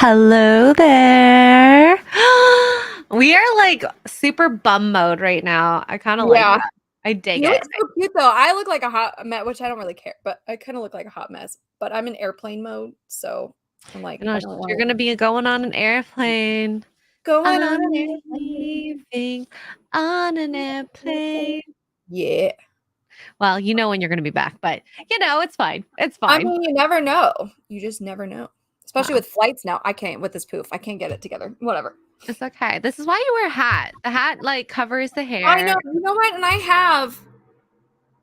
Hello there. We are like super bum mode right now. I kind of like Yeah. that. I dig You it. look so cute though. I look like a hot mess, which I don't really care, but I kind of look like a hot mess. But I'm in airplane mode, so I'm like, You know, I don't you're want gonna be going on an airplane. going on I'm an airplane. leaving on an airplane. Yeah. Well, you know when you're gonna be back, but it's fine. It's I fine. mean, you never know. You just never know. Especially Well, with flights now. I can't with this poof. I can't get it together. Whatever. it's okay. This is why you wear a hat. The hat like covers the I know. hair. You know what? And I have,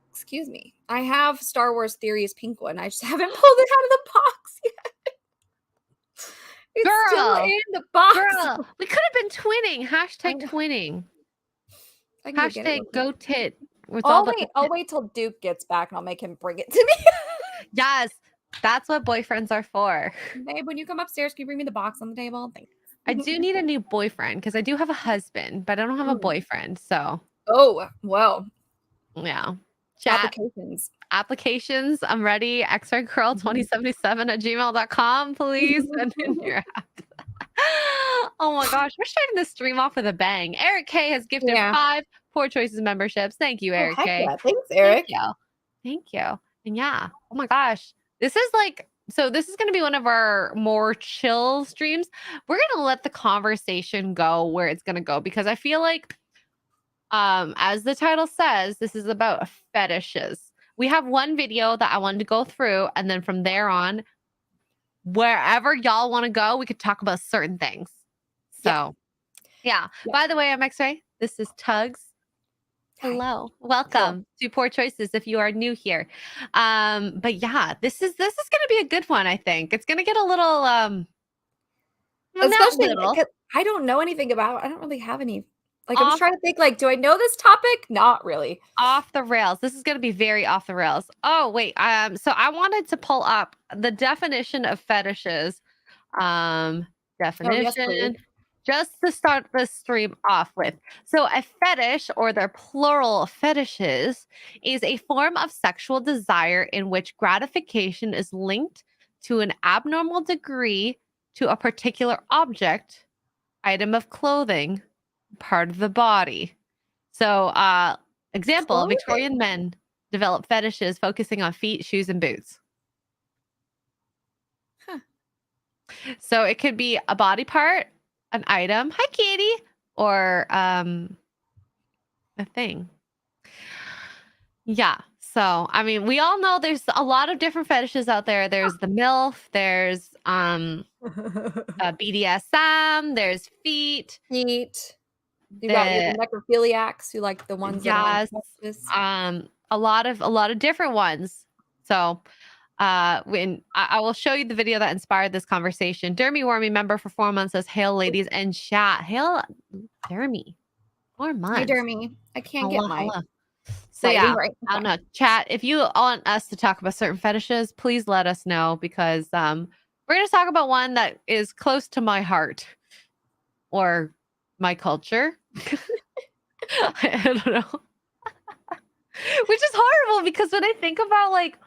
excuse me, I have Star Wars Theories pink one. I just haven't pulled it out of the box yet. It's still Girl, in the box. girl, we could have been twinning. I Hashtag know. twinning. I can go get it Hashtag real quick. go tit. It's all about the I'll tit. wait till Duke gets back and I'll make him bring it to me. Yes, that's what boyfriends are for. Babe, when you come upstairs, can you bring me the box on the table? Thanks. I do need a new boyfriend because I do have a husband, but I don't have a boyfriend. So, Oh, well, yeah. Chat applications. applications. I'm ready. xraycurl2077@gmail.com. Please send in your Oh my gosh, we're starting this stream off with a bang. Eric K has gifted Yeah. 5 Poor Choices memberships. Thank you, Oh, Eric heck K. yeah. Thanks, Thank Eric. you. Thank you. And yeah, oh my gosh. This is this is going to be one of our more chill streams. We're going to let the conversation go where it's going to go because I feel like as the title says, this is about fetishes. We have one video that I wanted to go through and then from there on wherever y'all want to go, we could talk about certain things. So, yeah. By the way, I'm X-Ray. This is Tugs. Hello. Welcome to Poor Choices if you are new here. But yeah, this is gonna be a good one, I think. It's gonna get a little well, not Especially little because I don't know anything about I don't really have any. Like, I was off trying to think, like, do I know this topic? Not really. off the rails. This is gonna be very off the rails. Oh, wait. So I wanted to pull up the definition of fetishes. Oh, yes, please. Definition. Just to start the stream off with. So, a fetish, or their plural fetishes, is a form of sexual desire in which gratification is linked to an abnormal degree to a particular object, item of clothing, part of the body. So, example Clothing. Victorian men develop fetishes focusing on feet, shoes, and boots. Huh. So, it could be a body part, an item, hi Katie, or a thing. Yeah. So I mean, we all know there's a lot of different fetishes out there. There's the MILF, there's BDSM, there's feet. Feet. You got your necrophiliacs who like the ones that Yes, are this. a lot of different ones. So when I will show you the video that inspired this conversation. Dermy Wormy member for 4 months says, "Hail, ladies and chat." Hail, Dermy. 4 months. Hey, Dermy. I can't get my. So yeah, right. I don't know. Chat. If you want us to talk about certain fetishes, please let us know because we're gonna talk about one that is close to my heart or my culture. I don't know. Which is horrible because when I think about like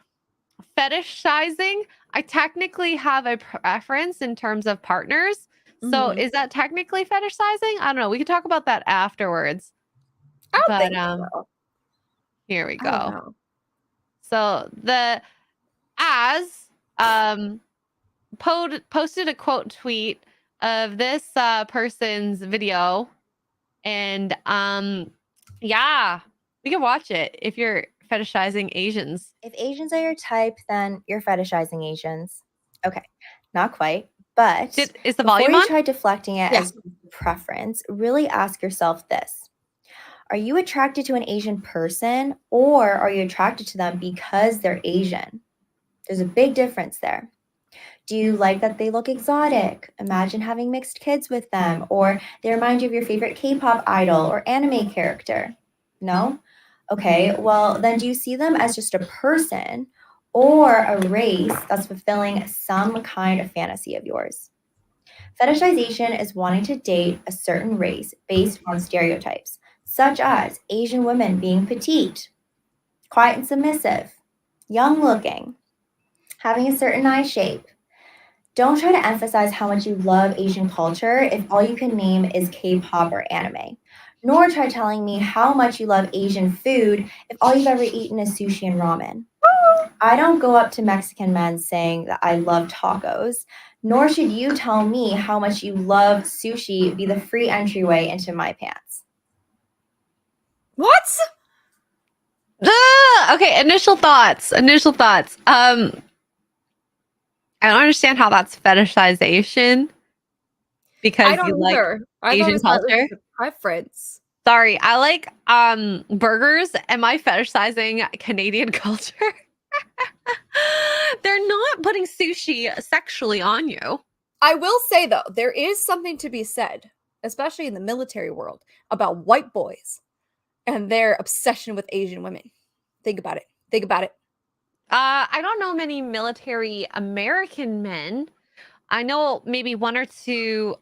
fetishizing, I technically have a preference in terms of partners. So is that technically fetishizing? I don't know. We could talk about that afterwards. I don't think so. Here we go. So the posted a quote tweet of this person's video, and yeah, you can watch it if you're fetishizing Asians. If Asians are your type, then you're fetishizing Asians. Okay, not quite, but Is the volume before you on? try deflecting it as preference, really ask yourself this. Are you attracted to an Asian person, or are you attracted to them because they're Asian? There's a big difference there. Do you like that they look exotic? Imagine having mixed kids with them, or they remind you of your favorite K-pop idol or anime character. No? Okay, well, then do you see them as just a person or a race that's fulfilling some kind of fantasy of yours? Fetishization is wanting to date a certain race based on stereotypes, such as Asian women being petite, quiet and submissive, young looking, having a certain eye shape, Don't try to emphasize how much you love Asian culture if all you can name is K-pop or anime. Nor try telling me how much you love Asian food if all you've ever eaten is sushi and ramen. I don't go up to Mexican men saying that I love tacos, nor should you tell me how much you love sushi be the free entryway into my pants. What? Okay, initial thoughts. I don't understand how that's fetishization because I don't you like either. I Asian always thought it was culture. just a preference. Sorry, I like burgers. Am I fetishizing Canadian culture? They're not putting sushi sexually on you. I will say though, there is something to be said, especially in the military world, about white boys and their obsession with Asian women. Think about it. Think about it. I don't know many military American men. I know maybe one or two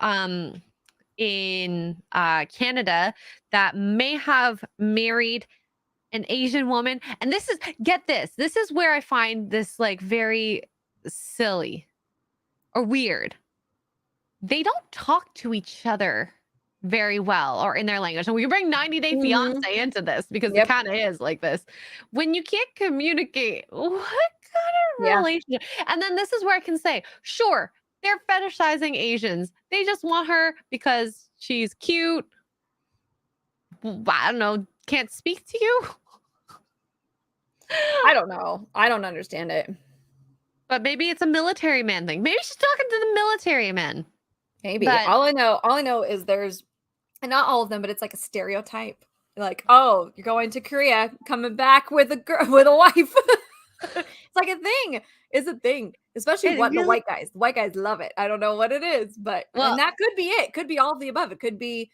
in Canada that may have married an Asian woman. And this is, get this, this is where I find this like very silly or weird. They don't talk to each other very well or in their language. And we bring 90 Day Fiance into this because it kind of is like this. When you can't communicate, what kind of relationship? And then this is where I can say, sure, they're fetishizing Asians. They just want her because she's cute. I don't know, can't speak to you. I don't know. I don't understand it. But maybe it's a military man thing. Maybe she's talking to the military men. Maybe. But all I know is there's, and not all of them, but it's like a stereotype. Like, oh, you're going to Korea, coming back with a girl, with a wife. It's like a thing. It's a thing. Especially It what the really- white guys. The white guys love it. I don't know what it is, but and that could be it. Could be all of the above. It could be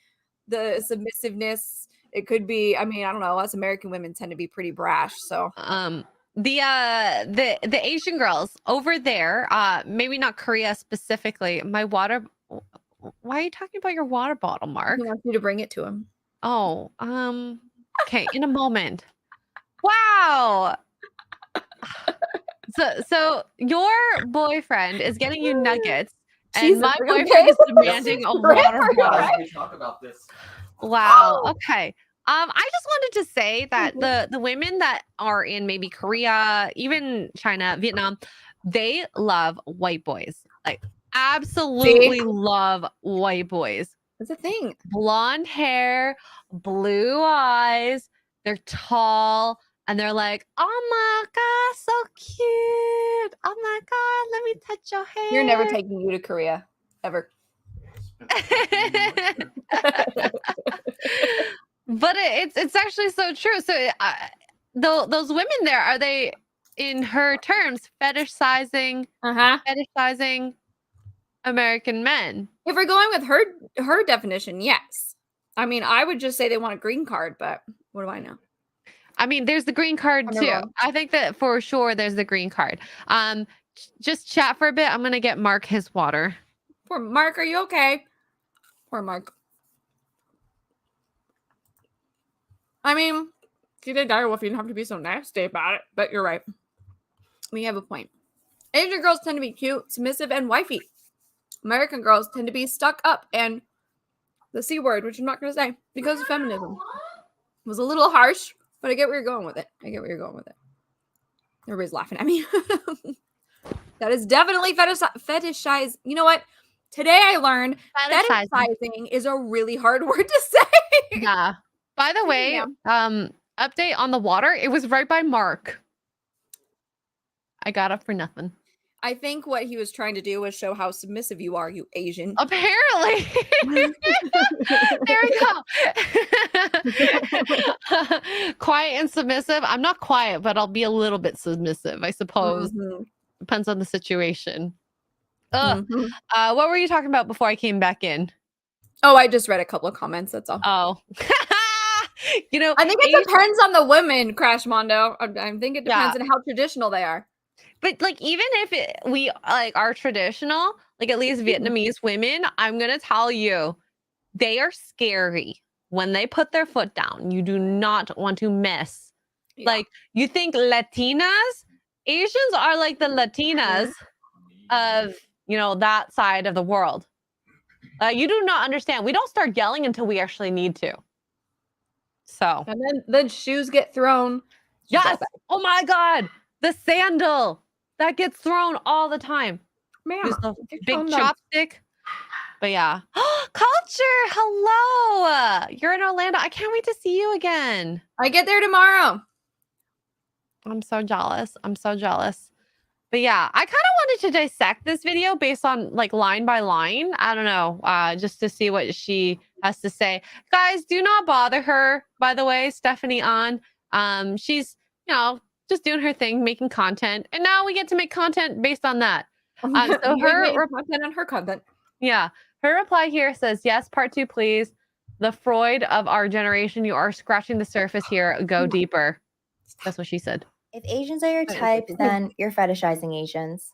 the submissiveness. It could be, I mean, I don't know. Us American women tend to be pretty brash. So the Asian girls over there, maybe not Korea specifically. My water, why are you talking about your water bottle, Mark? he wants you to bring it to him. Oh, okay, in a moment. Wow. So your boyfriend is getting you nuggets, and Jesus, my are you boyfriend okay? is demanding a water Are you bottle. alright? We talk about this. Wow. Oh. Okay. I just wanted to say that the women that are in maybe Korea, even China, Vietnam, they love white boys. Like absolutely love white boys. It's a thing. Blonde hair, blue eyes, they're tall, and they're like, oh my God, so cute. Oh my God, let me touch your hair. You're never taking you to Korea. Ever. But it's actually so true. So those women there, are they, in her terms, fetishizing American men? If we're going with her definition, yes. I mean, I would just say they want a green card, but what do I know? I mean, there's the green card I'm too. wrong. I think that for sure there's the green card. Just chat for a bit. I'm gonna get Mark his water. Poor Mark, are you okay? Poor Mark. I mean, if you did direwolf, you didn't have to be so nasty about it, but you're right. We have a point. Asian girls tend to be cute, submissive, and wifey. American girls tend to be stuck up and the C word, which I'm not going to say because of feminism. It was a little harsh, but I get where you're going with it. Everybody's laughing at me. That is definitely fetishize. You know what? Today I learned fetishizing is a really hard word to say. Yeah. By the way, update on the water. It was right by Mark. I got up for nothing. I think what he was trying to do was show how submissive you are, you Asian. Apparently. There we go. Quiet and submissive. I'm not quiet, but I'll be a little bit submissive, I suppose. Mhm. Depends on the situation. Mhm. What were you talking about before I came back in? Oh, I just read a couple of comments. That's all. Oh. You know, I think it depends on the women, Crash Mondo. I think it depends Yeah. on how traditional they are. But like, even if we like are traditional, like at least Vietnamese women, I'm gonna tell you, they are scary when they put their foot down. You do not want to mess. Yeah. Like, you think Latinas, Asians are like the Latinas of, you know, that side of the world. You do not understand. We don't start yelling until we actually need to. So, And then shoes get thrown. It's just all yes. bad. Oh my God. The sandal that gets thrown all the time. Ma'am, Use the get big calm down. chopstick. But yeah. Culture. Hello. You're in Orlando. I can't wait to see you again. I get there tomorrow. I'm so jealous. I'm so jealous. But yeah, I kind of wanted to dissect this video based on like line by line. I don't know, just to see what she has to say. Guys, do not bother her, by the way, Stephanie on. She's, you know, just doing her thing, making content. And now we get to make content based on that. So her content on her content. Yeah. Her reply here says, yes, part 2, please. The Freud of our generation. You are scratching the surface here. Go deeper. That's what she said. If Asians are your type, then you're fetishizing Asians.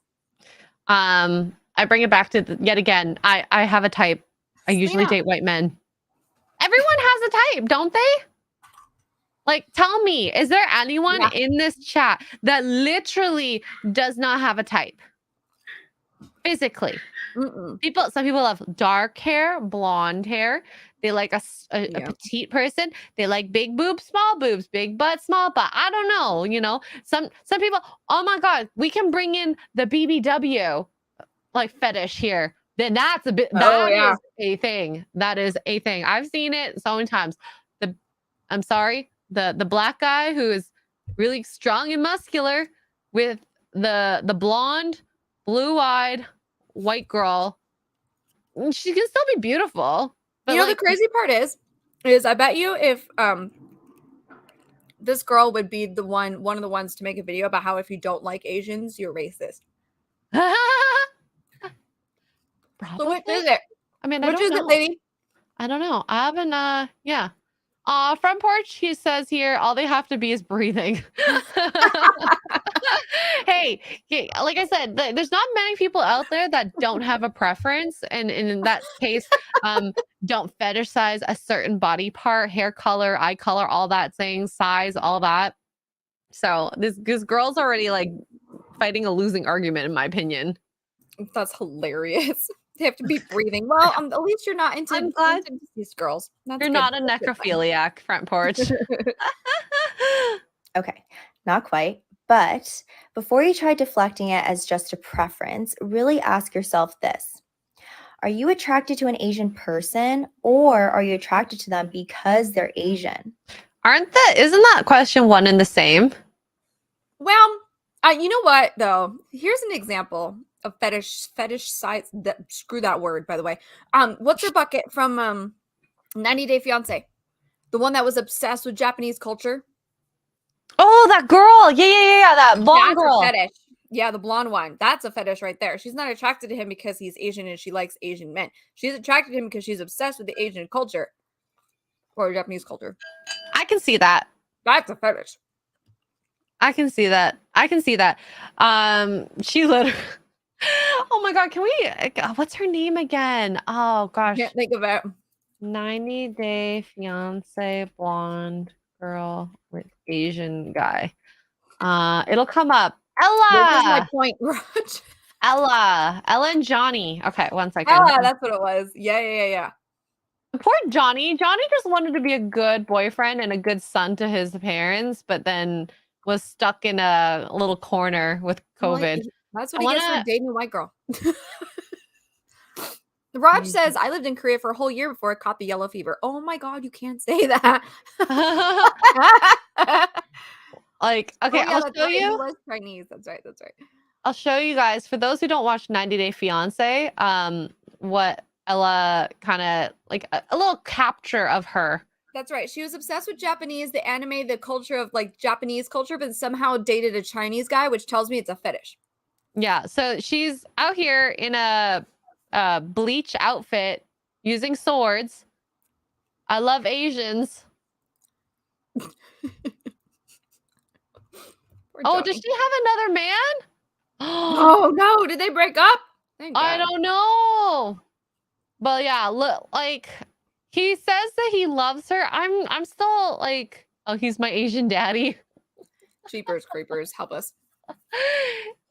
I bring it back to yet again. I have a type. I usually date white men. Everyone has a type, don't they? Like, tell me, is there anyone in this chat that literally does not have a type? Physically. Some people have dark hair, blonde hair. They like a petite person. They like big boobs, small boobs, big butt, small butt. I don't know, you know. Some people, oh my God, we can bring in the BBW like fetish here. Then that's a bit is a thing. That is a thing. I've seen it so many times. I'm sorry, the black guy who is really strong and muscular with the blonde, blue-eyed white girl. She can still be beautiful. But you know, the crazy part is I bet you if this girl would be one of the ones to make a video about how if you don't like Asians, you're racist. So which is it? I mean, which is it, lady? I don't know. I haven't yeah. Front porch, he says here, all they have to be is breathing. Hey, like I said, there's not many people out there that don't have a preference, and in that case, don't fetishize a certain body part, hair color, eye color, all that thing, size, all that. So this girl's already like fighting a losing argument, in my opinion. That's hilarious. They have to be breathing. Well, at least you're not into these girls. You're not a necrophiliac, front porch. Okay, not quite. But before you try deflecting it as just a preference, really ask yourself this. Are you attracted to an Asian person, or are you attracted to them because they're Asian? Isn't that question one and the same? Well, you know what though? Here's an example of fetish sites. Screw that word, by the way. What's her bucket from 90 Day Fiance? The one that was obsessed with Japanese culture. Oh, that girl. Yeah. That blonde girl. A fetish. Yeah, the blonde one. That's a fetish right there. She's not attracted to him because he's Asian and she likes Asian men. She's attracted to him because she's obsessed with the Asian culture or Japanese culture. I can see that. That's a fetish. I can see that. She literally. Oh my God, can we? What's her name again? Oh gosh. Can't think of it. 90 Day Fiance blonde girl with Asian guy. It'll come up. Ella. This is my point, Raj. Ella and Johnny. Okay, one second. Ella, that's what it was. Yeah. Poor Johnny. Johnny just wanted to be a good boyfriend and a good son to his parents, but then was stuck in a little corner with COVID. That's what he gets for dating a white girl. Raj says, I lived in Korea for a whole year before I caught the yellow fever. Oh my God, you can't say that. Like, okay, I'll show you. He was Chinese. That's right. I'll show you guys. For those who don't watch 90 Day Fiance, what Ella kind of like a little capture of her. That's right. She was obsessed with Japanese, the anime, the culture of like Japanese culture, but somehow dated a Chinese guy, which tells me it's a fetish. Yeah. So she's out here in a bleach outfit using swords. I love Asians. Oh, does she have another man? Oh no, did they break up? I don't know. But yeah, look, like he says that he loves her. I'm still like, oh, he's my Asian daddy. Jeepers creepers, help us.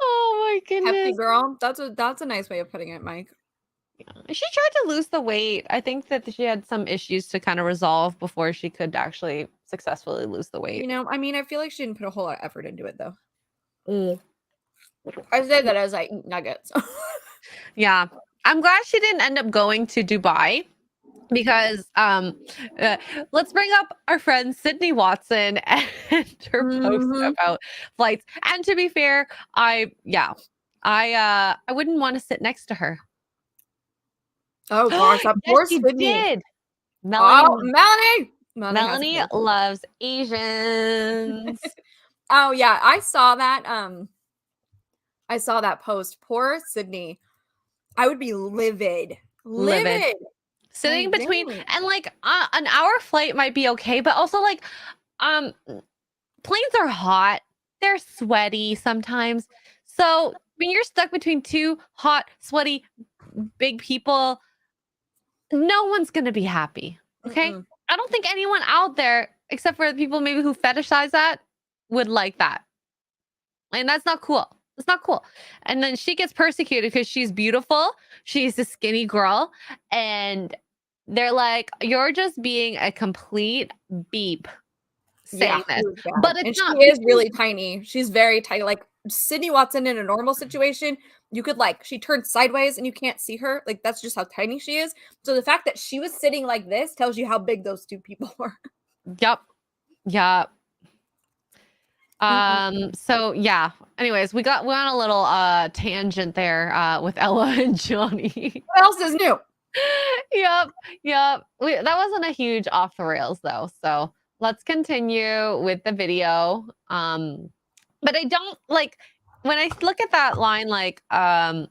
Oh Oh my Hefty goodness. girl. That's a nice way of putting it, Mike. She tried to lose the weight. I think that she had some issues to kind of resolve before she could actually successfully lose the weight. You know, I mean, I feel like she didn't put a whole lot of effort into it, though. Mm. I say that as I eat nuggets. Yeah. I'm glad she didn't end up going to Dubai because let's bring up our friend Sydney Watson and her post Mhm. about flights. And to be fair, I wouldn't want to sit next to her. Oh gosh, that Yes, poor she Sydney. did. Oh, Melanie Melanie has a post. loves Asians. Oh yeah, I saw that. I saw that post. Poor Sydney. I would be livid. Livid. Sitting Like, between dang. and like an hour flight might be okay, but also like planes are hot. They're sweaty sometimes. So when you're stuck between two hot, sweaty, big people, no one's gonna be happy. Okay. Mm-mm. I don't think anyone out there, except for the people maybe who fetishize that, would like that. And that's not cool. It's not cool. And then she gets persecuted because she's beautiful. She's a skinny girl. And they're like, you're just being a complete beep saying this. it was bad. But it's and not. she is really tiny. She's very tiny. Like Sydney Watson in a normal situation, you could like she turned sideways and you can't see her. Like that's just how tiny she is. So the fact that she was sitting like this tells you how big those two people were. Yep. Yep. So yeah. Anyways, we went on a little tangent there with Ella and Johnny. What else is new? Yep. That wasn't a huge off the rails though. So let's continue with the video. But I don't like when I look at that line, like, are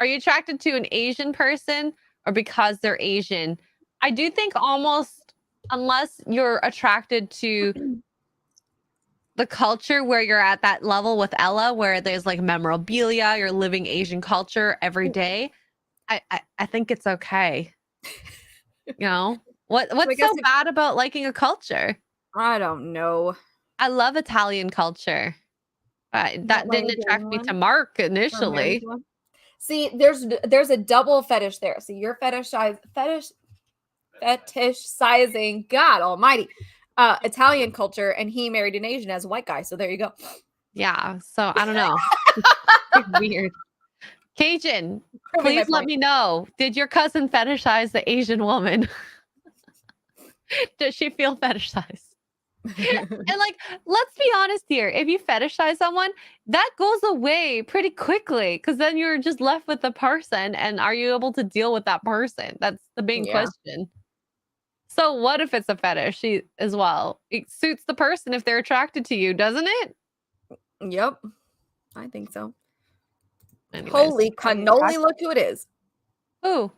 you attracted to an Asian person or because they're Asian? I do think almost unless you're attracted to the culture where you're at that level with Ella, where there's like memorabilia, you're living Asian culture every day. I think it's okay. You know what's so bad about liking a culture? I don't know. I love Italian culture. That didn't attract me to Mark initially. See, there's a double fetish there. See, you're fetishizing God Almighty, Italian culture, and he married an Asian as a white guy. So there you go. Yeah. So I don't know. It's weird. Cajun, please let me know. Did your cousin fetishize the Asian woman? Does she feel fetishized? And like, let's be honest here. If you fetishize someone, that goes away pretty quickly because then you're just left with the person. And are you able to deal with that person? That's the main question. So what if it's a fetish as well? It suits the person if they're attracted to you, doesn't it? Yep. I think so. Anyways, holy cannoli, look who it is. Who?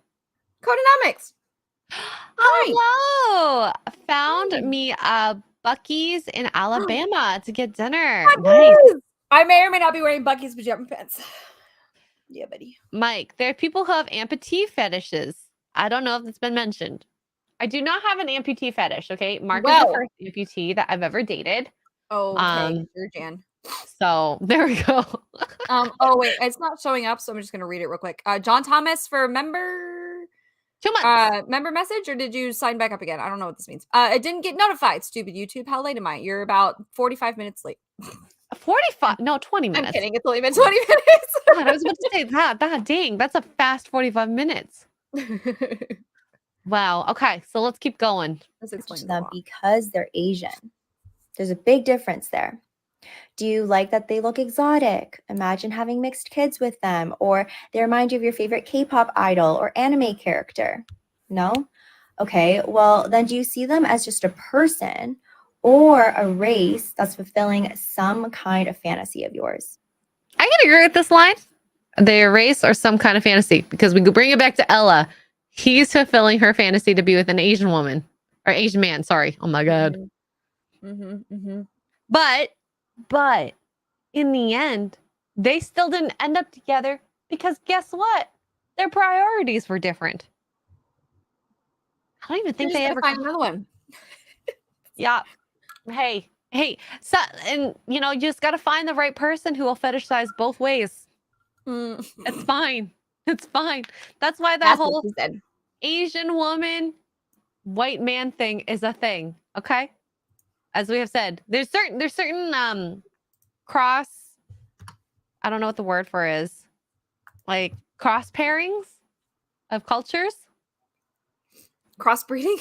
Codenomics. Oh, hello. Found me Buc-ee's in Alabama to get dinner. Nice. I may or may not be wearing Buc-ee's pajama pants. Yeah, buddy. Mike, there are people who have amputee fetishes. I don't know if it's been mentioned. I do not have an amputee fetish, okay? Mark is the first amputee that I've ever dated. Okay, sure, Jan. So there we go. Oh wait, it's not showing up, so I'm just gonna read it real quick. John Thomas for member 2 months. Member message, or did you sign back up again? I don't know what this means. I didn't get notified. Stupid YouTube. How late am I? You're about 45 minutes late. 45? No, 20 minutes. I'm kidding. It's only been 20 minutes. God, I was about to say that. Dang, that's a fast 45 minutes. Wow. Okay, so let's keep going. Let's explain them because they're Asian. There's a big difference there. Do you like that they look exotic? Imagine having mixed kids with them, or they remind you of your favorite K-pop idol or anime character. No? Okay, well, then do you see them as just a person or a race that's fulfilling some kind of fantasy of yours? I can agree with this line. They're a race or some kind of fantasy, because we could bring it back to Ella. He's fulfilling her fantasy to be with an Asian woman or Asian man. Sorry. Oh my God. But in the end, they still didn't end up together because guess what? Their priorities were different. I don't even think they ever find another one. Yeah. Hey. So, and you just got to find the right person who will fetishize both ways. It's fine. It's fine. That's why that That's what whole she said. Asian woman, white man thing is a thing. Okay. As we have said, there's certain cross, I don't know what the word for is, like cross pairings of cultures, Crossbreeding.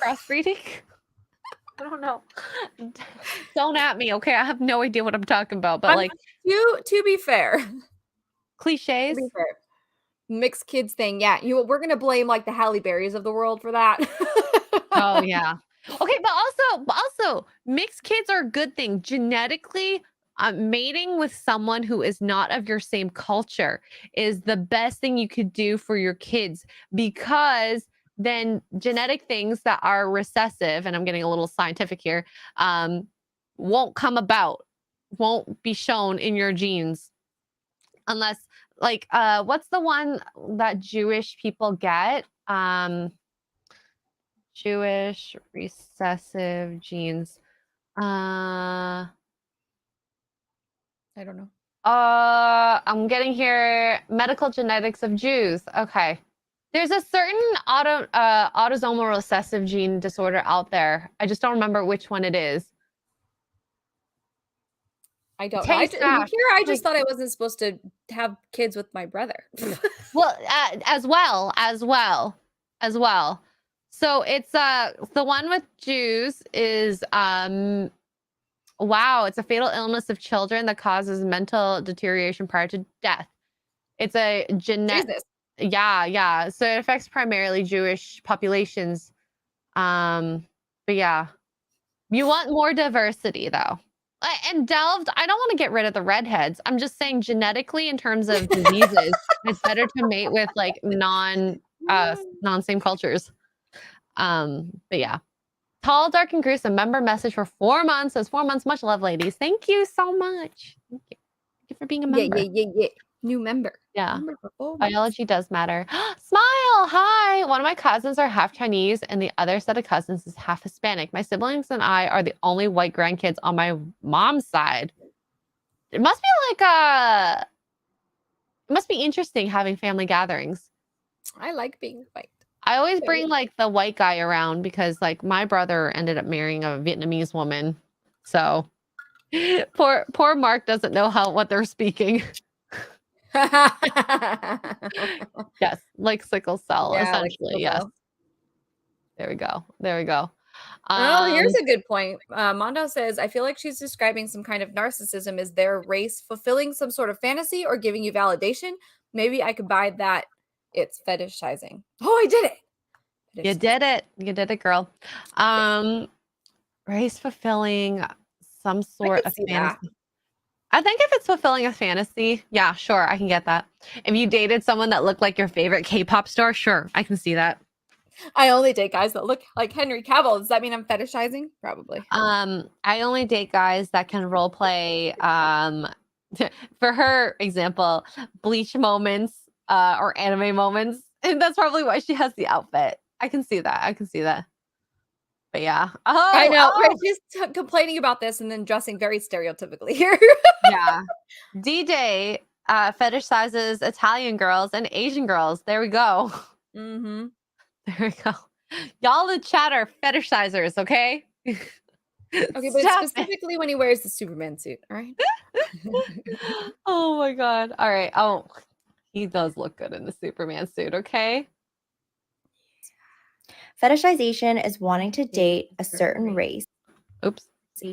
crossbreeding. I don't know. Don't at me, okay? I have no idea what I'm talking about, but like to be fair, cliches. to be fair, mixed kids thing. Yeah, we're gonna blame like the Halle Berrys of the world for that. Oh yeah. Okay, but also mixed kids are a good thing. Genetically, mating with someone who is not of your same culture is the best thing you could do for your kids, because then genetic things that are recessive, and I'm getting a little scientific here, won't come about, won't be shown in your genes unless, like, what's the one that Jewish people get? Jewish recessive genes. I don't know. I'm getting here medical genetics of Jews. Okay. There's a certain autosomal recessive gene disorder out there. I just don't remember which one it is. I don't know. I just thought I wasn't supposed to have kids with my brother. Well, as well. So it's the one with Jews is wow, it's a fatal illness of children that causes mental deterioration prior to death. It's a genetic. Yeah. So it affects primarily Jewish populations. But yeah, you want more diversity though. And delved, I don't want to get rid of the redheads. I'm just saying genetically, in terms of diseases, it's better to mate with like non same cultures. But yeah. Tall, dark, and gruesome. Member message for 4 months. Says 4 months. Much love, ladies. Thank you so much. Thank you for being a member. Yeah. New member. Yeah. Member for 4 months. Biology does matter. Smile. Hi. One of my cousins are half Chinese, and the other set of cousins is half Hispanic. My siblings and I are the only white grandkids on my mom's side. It must be like it must be interesting having family gatherings. I like being white. I always bring like the white guy around because like my brother ended up marrying a Vietnamese woman. So poor Mark doesn't know what they're speaking. Yes, like sickle cell, essentially. Like yes. There we go. Oh, here's a good point. Mondo says, I feel like she's describing some kind of narcissism. Is their race fulfilling some sort of fantasy or giving you validation? Maybe I could buy that. It's fetishizing. Oh, I did it. You did it, girl. Race fulfilling some sort of fantasy. That. I think if it's fulfilling a fantasy, yeah, sure, I can get that. If you dated someone that looked like your favorite K-pop star, sure, I can see that. I only date guys that look like Henry Cavill. Does that mean I'm fetishizing? Probably. I only date guys that can role play. For her example, Bleach moments, or anime moments, and that's probably why she has the outfit. I can see that. But yeah. Oh, I know. We're just complaining about this and then dressing very stereotypically here. Yeah. DJ fetishizes Italian girls and Asian girls. There we go. Mm-hmm. There we go. Y'all the chat are fetishizers, okay? Okay, but specifically when he wears the Superman suit, all right? Oh my god. All right. Oh, he does look good in the Superman suit, okay? Fetishization is wanting to date a certain race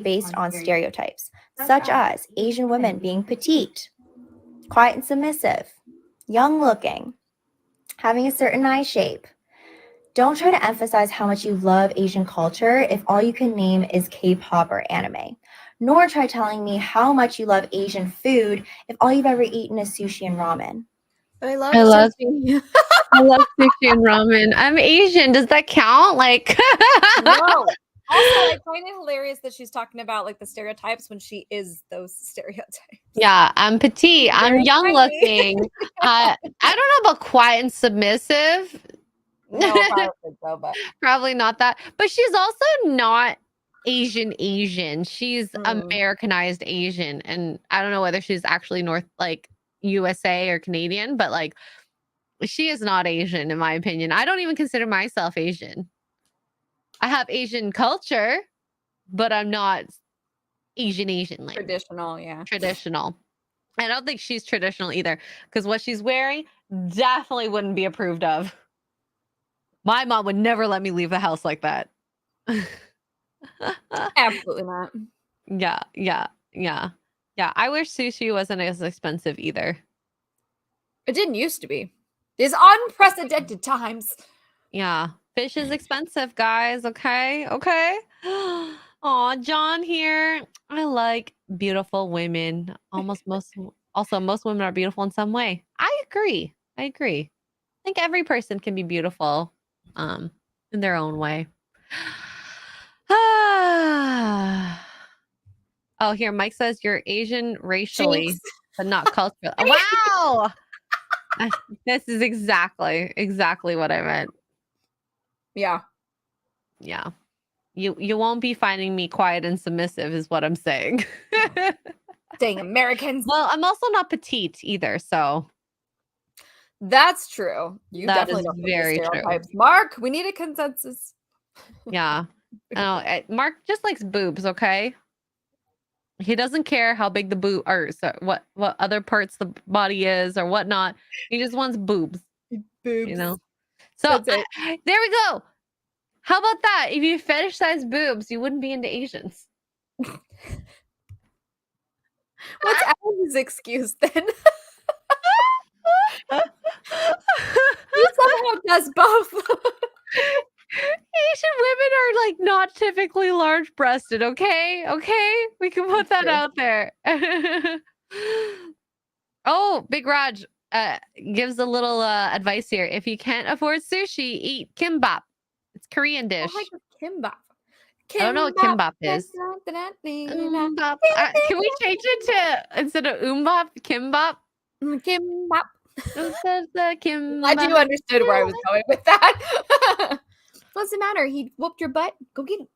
based on stereotypes, such as Asian women being petite, quiet and submissive, young looking, having a certain eye shape. Don't try to emphasize how much you love Asian culture if all you can name is K-pop or anime. Nor try telling me how much you love Asian food if all you've ever eaten is sushi and ramen. But I love sushi. I love sushi and ramen. I'm Asian. Does that count? Like, no. Also, I find it hilarious that she's talking about like the stereotypes when she is those stereotypes. Yeah, I'm petite. I'm young looking. I don't know about quiet and submissive. No, probably not that. But she's also not Asian. She's Americanized Asian, and I don't know whether she's actually USA or Canadian, but like she is not Asian in my opinion. I don't even consider myself Asian. I have Asian culture, but I'm not Asian like Traditional, yeah. traditional. I don't think she's traditional either, because what she's wearing definitely wouldn't be approved of. My mom would never let me leave the house like that. Absolutely not. Yeah. I wish sushi wasn't as expensive either. It didn't used to be. These unprecedented times. Yeah. Fish is expensive, guys. Okay. Aw, John here. I like beautiful women. Most women are beautiful in some way. I agree. I think every person can be beautiful in their own way. Oh, here Mike says you're Asian racially, Jinx. but not culturally. Wow. This is exactly what I meant. Yeah. Yeah. You won't be finding me quiet and submissive is what I'm saying. Dang Americans. Well, I'm also not petite either, so That's true. You that definitely is don't fit very the true. stereotypes. Mark, we need a consensus. Yeah. Oh, Mark just likes boobs, okay? He doesn't care how big the boob or what other parts the body is or whatnot. He just wants boobs. Boobs. You know. So there we go. How about that? If you fetishize boobs, you wouldn't be into Asians. What's Alex's excuse then? He somehow does both. Asian women are like not typically large breasted, okay? We can put that out there. Oh, Big Raj gives a little advice here. If you can't afford sushi, eat kimbap. It's Korean dish. I like kimbap. I don't know what kimbap is. Umbap. Can we change it to instead of umbap, kimbap? Kimbap. Kimbap. I do understood where I was going with that. What's the matter? He whooped your butt. Go get it.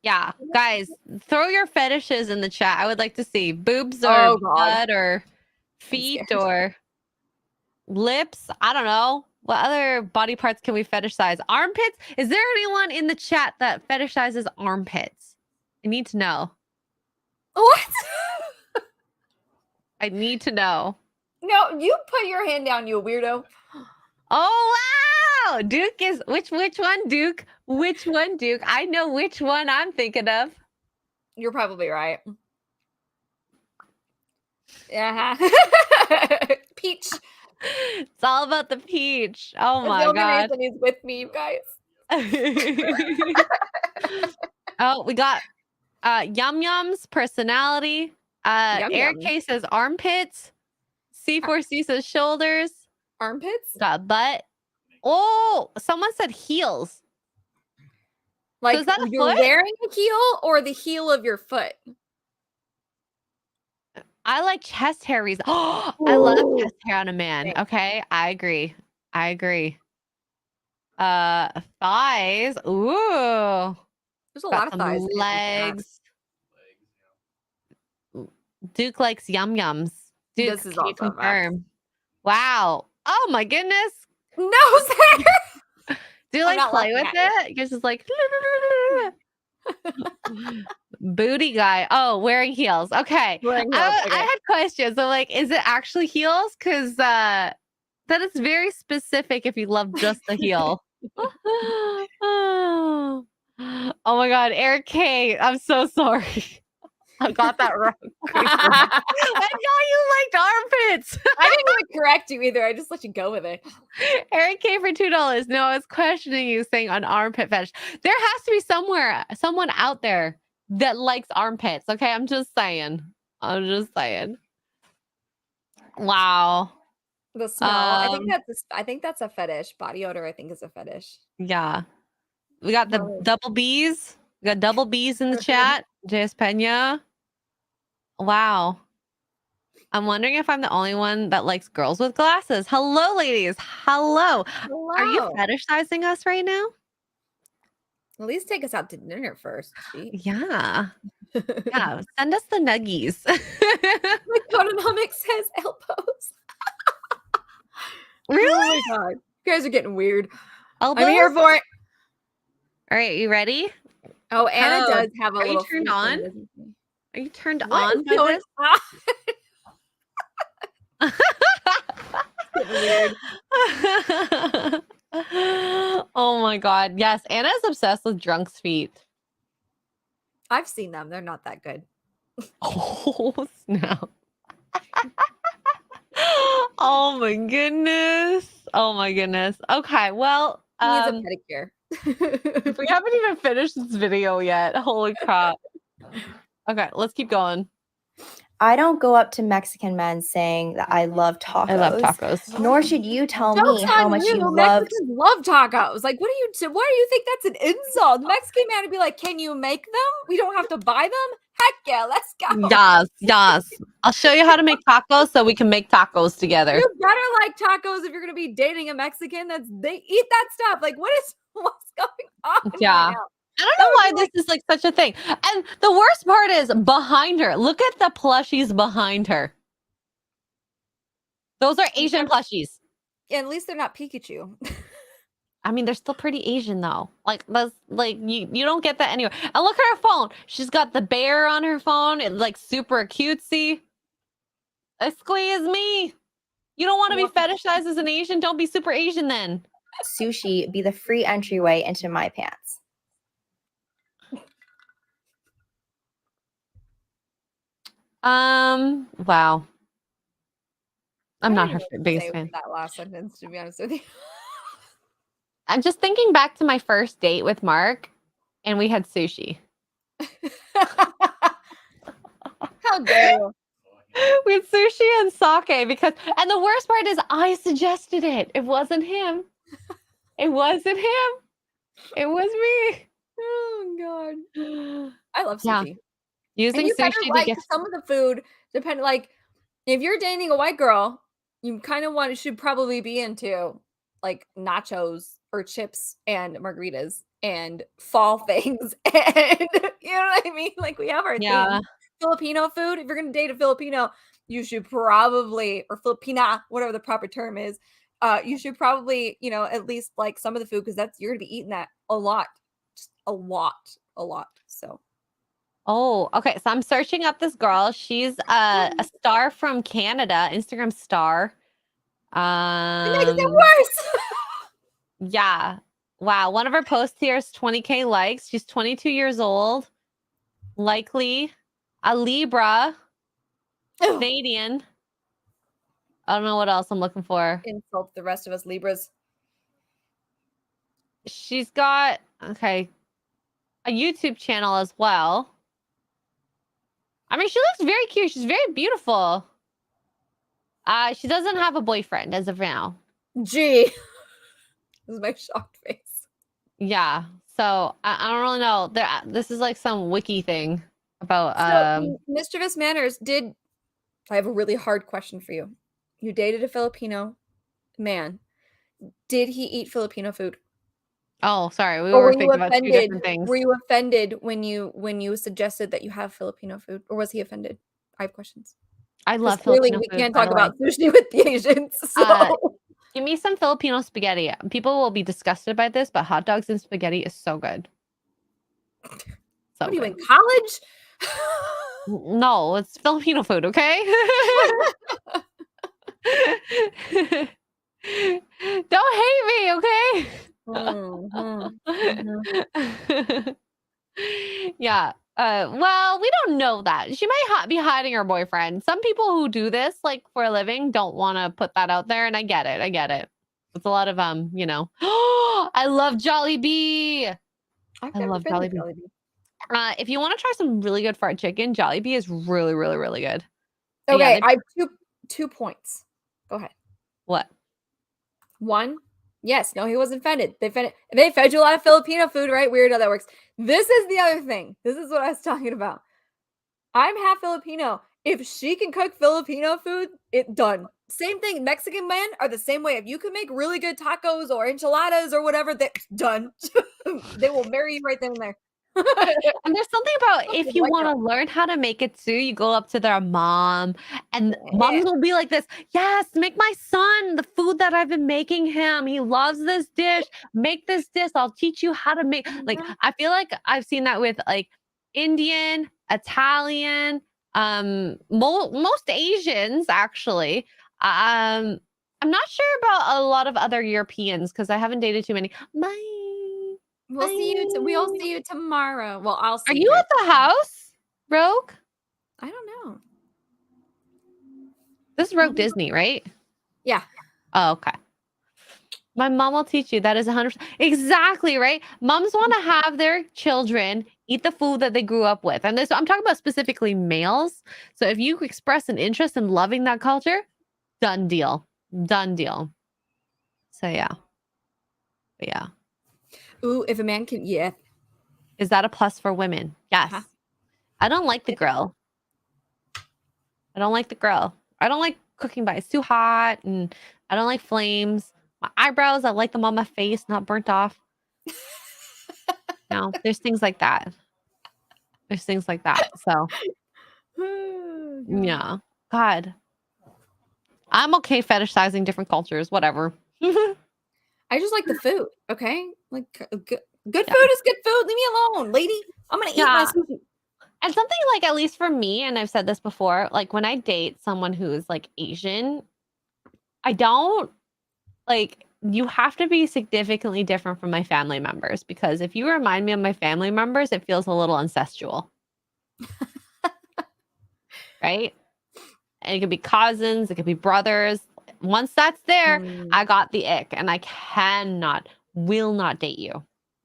Yeah, guys, throw your fetishes in the chat. I would like to see boobs or butt or feet or lips. I don't know. What other body parts can we fetishize? Armpits? Is there anyone in the chat that fetishizes armpits? I need to know. What? I need to know. No, you put your hand down, you weirdo. Oh, wow. Duke is which one, Duke? Which one, Duke? I know which one I'm thinking of. You're probably right. Yeah. Peach. It's all about the peach. Oh my God. God. The only reason he's with me, you guys. Oh, we got Yum Yum's personality. Eric K says armpits. C4C says shoulders. Armpits? Got butt. Oh, someone said heels. Like, so is that you're wearing a heel or the heel of your foot? I like chest hair reason. Oh, I love chest hair on a man. Okay, I agree. Thighs. Ooh. There's a lot of thighs. Legs. Duke likes Yum Yums. Duke, this is also confirm. Wow. Oh my goodness. No, sir. Do you like play with it? You're just like booty guy. Oh, wearing heels. Okay. I had questions. So like, is it actually heels? Because that is very specific if you love just the heel. Oh my God, Eric K. I'm so sorry. I got that wrong. I know you liked armpits. I didn't even correct you either. I just let you go with it. Eric K for $2. No, I was questioning you saying an armpit fetish. There has to be someone out there that likes armpits. Okay, I'm just saying. Wow. The smell. I think that's a fetish. Body odor, I think, is a fetish. Yeah. We got the double B's. We got double B's in the chat. JS Pena. Wow. I'm wondering if I'm the only one that likes girls with glasses. Hello, ladies. Hello. Are you fetishizing us right now? At least take us out to dinner first. Yeah. Yeah. Send us the nuggies. Like Cotonomic says elbows. Really? Oh my god. You guys are getting weird. Elbows? I'm here for it. All right, you ready? Oh, Anna Oh, does have a are you little turned feet on? thing, doesn't she? Are you turned What on is by going this? on? Getting weird. Oh my god. Yes, Anna's obsessed with drunk's feet. I've seen them. They're not that good. Oh snap. Oh my goodness. Oh my goodness. Okay, well, He needs a pedicure. we haven't even finished this video yet. Holy crap. Okay, let's keep going. I don't go up to Mexican men saying that I love tacos. I love tacos. Nor should you tell Joke's me how on much you love. Mexicans love tacos. Like, what do you? Why do you think that's an insult? Mexican man would be like, "Can you make them? We don't have to buy them. Heck yeah, let's go." Yes, yes. I'll show you how to make tacos so we can make tacos together. You better like tacos if you're gonna be dating a Mexican. They eat that stuff. Like, what's going on? Yeah. Right now? I don't know why this is like such a thing. And the worst part is behind her. Look at the plushies behind her. Those are Asian plushies. Yeah, at least they're not Pikachu. I mean, they're still pretty Asian though. Like that's like you don't get that anywhere. And look at her phone. She's got the bear on her phone. It's like super cutesy. Squeeze me. You don't want to be fetishized as an Asian? Don't be super Asian then. Sushi be the free entryway into my pants. Wow. I'm not her Say biggest fan. that last sentence, to be honest with you. I'm just thinking back to my first date with Mark, and we had sushi. How dare you? We had sushi and sake because, and the worst part is I suggested it. It wasn't him. It wasn't him. It was me. Oh god. I love Yeah. sushi. Using And you better sushi to like get some of the food, depend like if you're dating a white girl, you kind of should probably be into like nachos or chips and margaritas and fall things. And you know what I mean? Like we have our thing. Filipino food. If you're gonna date a Filipino, you should probably, or Filipina, whatever the proper term is, you should probably, at least like some of the food because you're gonna be eating that a lot. Just a lot. So Oh, okay. So I'm searching up this girl. She's a star from Canada, Instagram star. it makes it worse. Yeah. Wow. One of her posts here is 20K likes. She's 22 years old. Likely a Libra. Canadian. I don't know what else I'm looking for. Insult the rest of us Libras. She's got, a YouTube channel as well. I mean, she looks very cute. She's very beautiful. She doesn't have a boyfriend as of now. Gee. This is my shocked face. Yeah. So I don't really know. This is like some wiki thing about So, Mischievous Manners I have a really hard question for you. You dated a Filipino man. Did he eat Filipino food? Oh, sorry. We were thinking about two different things. Were you offended when you suggested that you have Filipino food, or was he offended? I have questions. I love Clearly, Filipino we food, can't by talk the way. about sushi with the Asians. So Give me some Filipino spaghetti. People will be disgusted by this, but hot dogs and spaghetti is so good. So what are you good. in college? No, it's Filipino food, okay? Don't hate me, okay? Yeah. Well, we don't know that. She might be hiding her boyfriend. Some people who do this like for a living don't want to put that out there, and I get it. It's a lot of I love Jollibee. I love Jollibee. If you want to try some really good fried chicken, Jollibee is really, really, really good. Okay, Yeah, I have two points. Go ahead. What? One, yes, no, he wasn't offended. They fed you a lot of Filipino food, right? Weird how that works. This is the other thing. This is what I was talking about. I'm half Filipino. If she can cook Filipino food, it done. Same thing. Mexican men are the same way. If you can make really good tacos or enchiladas or whatever, that's done. They will marry you right then and there. And there's something about if you Like want to learn how to make it too, you go up to their mom, and moms will be like this. Yes, make my son the food that I've been making him. He loves this dish. Make this dish. I'll teach you how to make. Like, I feel like I've seen that with like Indian, Italian, most Asians actually. I'm not sure about a lot of other Europeans because I haven't dated too many. Bye. We'll see you. We'll see you tomorrow. Well, I'll see Are you her. at the house, Rogue? I don't know. This is Rogue Disney, right? Yeah. Oh, okay. My mom will teach you. That is 100%. Exactly, right? Moms want to have their children eat the food that they grew up with. And this, I'm talking about specifically males. So if you express an interest in loving that culture, done deal. Done deal. So yeah. But yeah. Ooh, if a man can, yeah. Is that a plus for women? Yes. Uh-huh. I don't like the grill. I don't like the grill. I don't like cooking by. It's too hot and I don't like flames. My eyebrows, I like them on my face, not burnt off. No, there's things like that. There's things like that. So yeah. God. I'm okay fetishizing different cultures, whatever. I just like the food. Okay, like good food is good food. Leave me alone, lady. I'm gonna eat my sushi. And something like, at least for me, and I've said this before, like when I date someone who's like Asian, I don't like, you have to be significantly different from my family members, because if you remind me of my family members, it feels a little ancestral. Right? And it could be cousins, it could be brothers. Once that's there, I got the ick and I will not date you.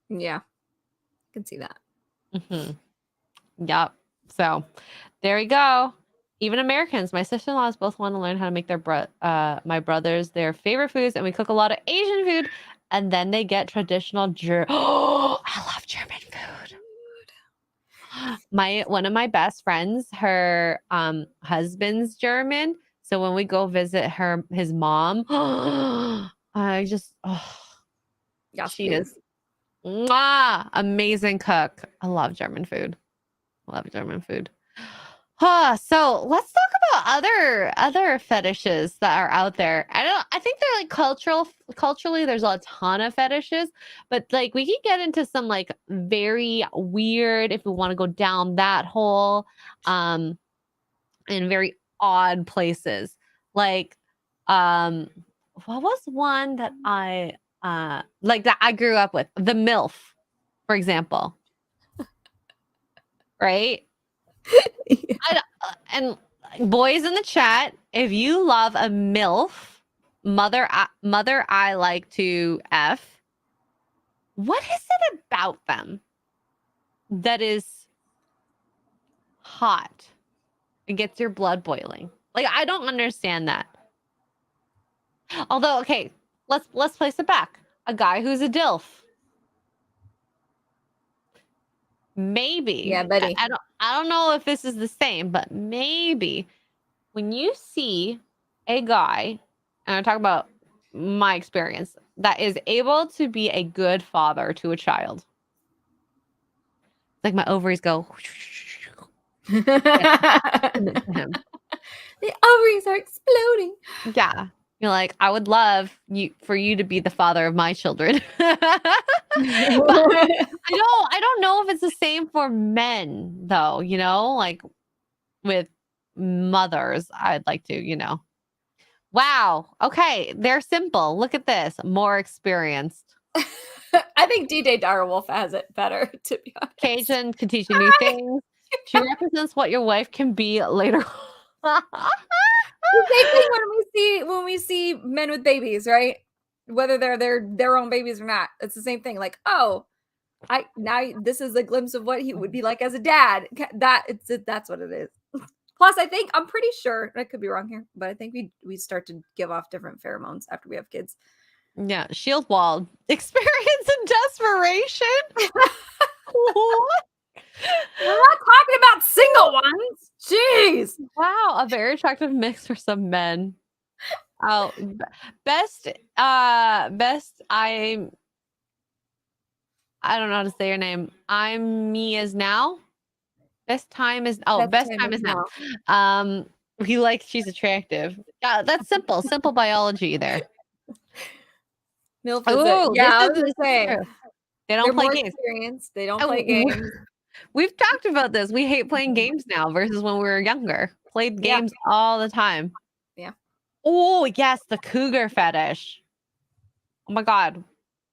Yeah, I can see that. Yep. So there we go. Even Americans, my sister-in-laws both want to learn how to make my brothers their favorite foods, and we cook a lot of Asian food, and then they get traditional Oh, I love German food. One of my best friends, her husband's German. So when we go visit his mom, I just she is amazing cook. I love German food. Love German food. So let's talk about other fetishes that are out there. I think they're like culturally there's a ton of fetishes, but like we can get into some like very weird, if we want to go down that hole, in very odd places. Like what was one that I like that I grew up with? The MILF, for example. Right? And boys in the chat, if you love a MILF, mother I like to F, what is it about them that is hot and gets your blood boiling? Like, I don't understand that. Although, okay, let's place it back. A guy who's a DILF. Maybe. Yeah, buddy. I don't know if this is the same, but maybe when you see a guy, and I'm talking about my experience, that is able to be a good father to a child. Like my ovaries go. The ovaries are exploding. Yeah. You're like, I would love for you to be the father of my children. I don't know if it's the same for men though, like with mothers, I'd like to, Wow. Okay. They're simple. Look at this. More experienced. I think DJ Direwolf has it better, to be honest. Cajun can teach you new things. She represents what your wife can be later. The same thing when we see men with babies, right? Whether they're their own babies or not, it's the same thing. Like, oh, this is a glimpse of what he would be like as a dad. That's what it is. Plus, I'm pretty sure, I could be wrong here, but I think we start to give off different pheromones after we have kids. Yeah, shield wall experience and desperation. What? We're not talking about single ones. Jeez. Wow, a very attractive mix for some men. Oh, best. I I don't know how to say your name. I'm me is now. Best time is best time is now. He likes she's attractive. Yeah, that's simple. Simple biology there. MILF is it. Oh, Yeah, I was this gonna is say true. They they're don't play more games. experienced. They don't Oh, play games. We've talked about this. We hate playing games now versus when we were younger. Played Yeah. games all the time. Yeah. Oh, yes, the cougar fetish. Oh my god.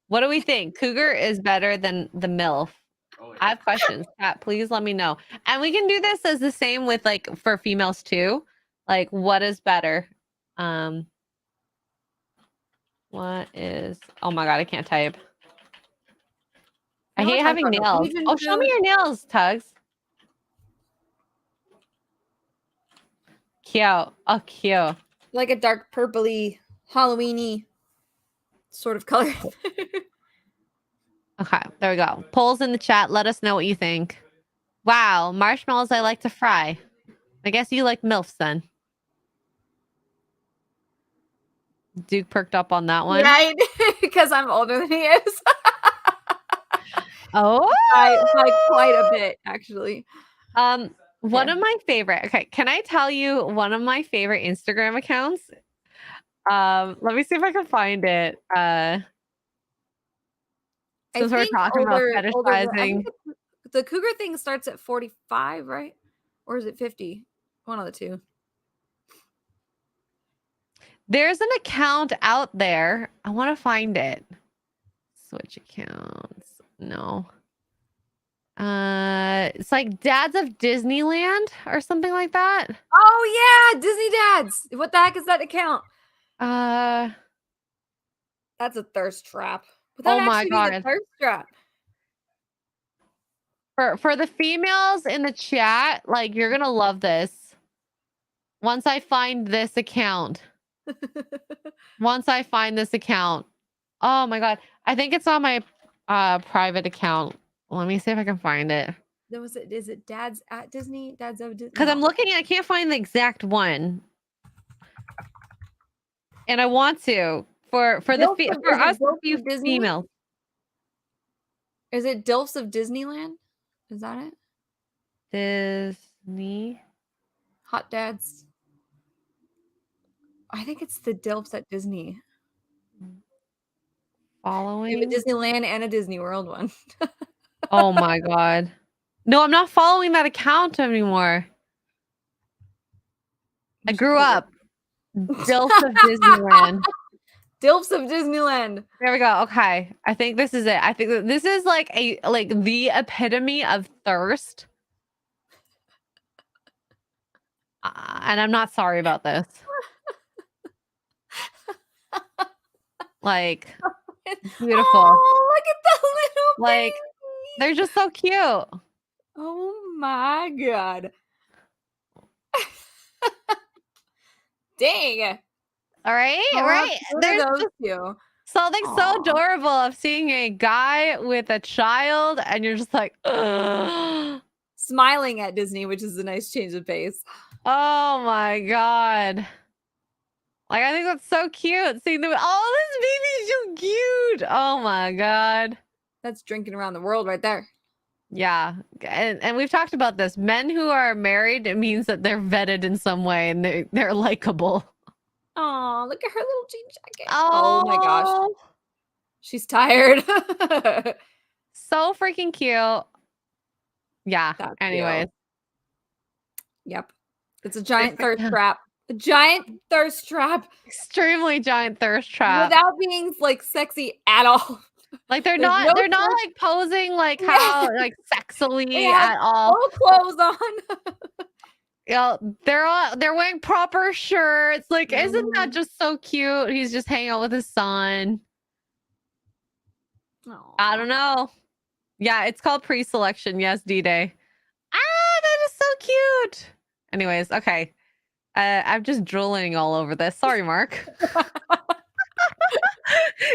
What do we think? Cougar is better than the MILF. I have questions. Chat, please let me know. And we can do this as the same with like for females too. Like what is better? What is oh my god, I can't type. I No, hate we're having talking about nails. Asian Oh, show me food. your nails, Tugs. Cute. Oh, cute. Like a dark purpley, Halloweeny sort of color. Okay, there we go. Polls in the chat. Let us know what you think. Wow, marshmallows I like to fry. I guess you like MILFs then. Duke perked up on that one. Right? Because I'm older than he is. Oh, by quite a bit, actually. One of my favorite. Okay, can I tell you one of my favorite Instagram accounts? Let me see if I can find it. Since we're talking about fetishizing. The cougar thing starts at 45, right? Or is it 50? One of the two. There's an account out there. I want to find it. Switch accounts. No. It's like Dads of Disneyland or something like that. Oh yeah, Disney Dads. What the heck is that account? That's a thirst trap. Would that oh my actually god, be the thirst trap? For the females in the chat, like you're gonna love this. Once I find this account. Once I find this account. Oh my god. I think it's on my private account. Let me see if I can find it. Is it Dads at Disney? Dads of Disney? Because I'm looking and I can't find the exact one. And I want to for us females. Is it DILFs of Disneyland? Is that it? Disney. Hot Dads. I think it's the DILFs at Disney. Following. We have a Disneyland and a Disney World one. Oh my god. No, I'm not following that account anymore. I grew up. DILFs of Disneyland. DILFs of Disneyland. There we go. Okay. I think this is it. I think that this is like the epitome of thirst. And I'm not sorry about this. Like beautiful. Oh, look at the little like baby. They're just so cute. Oh my god. Dang. All right, right. There's just something so adorable of seeing a guy with a child, and you're just like, ugh. Smiling at Disney, which is a nice change of pace. Oh my god. Like, I think that's so cute. Seeing them, oh, this baby's so cute. Oh my god. That's drinking around the world right there. Yeah. And we've talked about this. Men who are married, it means that they're vetted in some way and they're likable. Oh, look at her little jean jacket. Oh my gosh. She's tired. So freaking cute. Yeah. That's anyways. Cute. Yep. It's a giant thirst trap. A giant thirst trap. Extremely giant thirst trap. Without being like sexy at all. Like they're not like posing like how like sexily at all. Full clothes on. Yeah, they're wearing proper shirts. Like, isn't that just so cute? He's just hanging out with his son. Aww. I don't know. Yeah, it's called pre-selection. Yes, D-Day. That is so cute. Anyways, okay. I'm just drooling all over this. Sorry, Mark.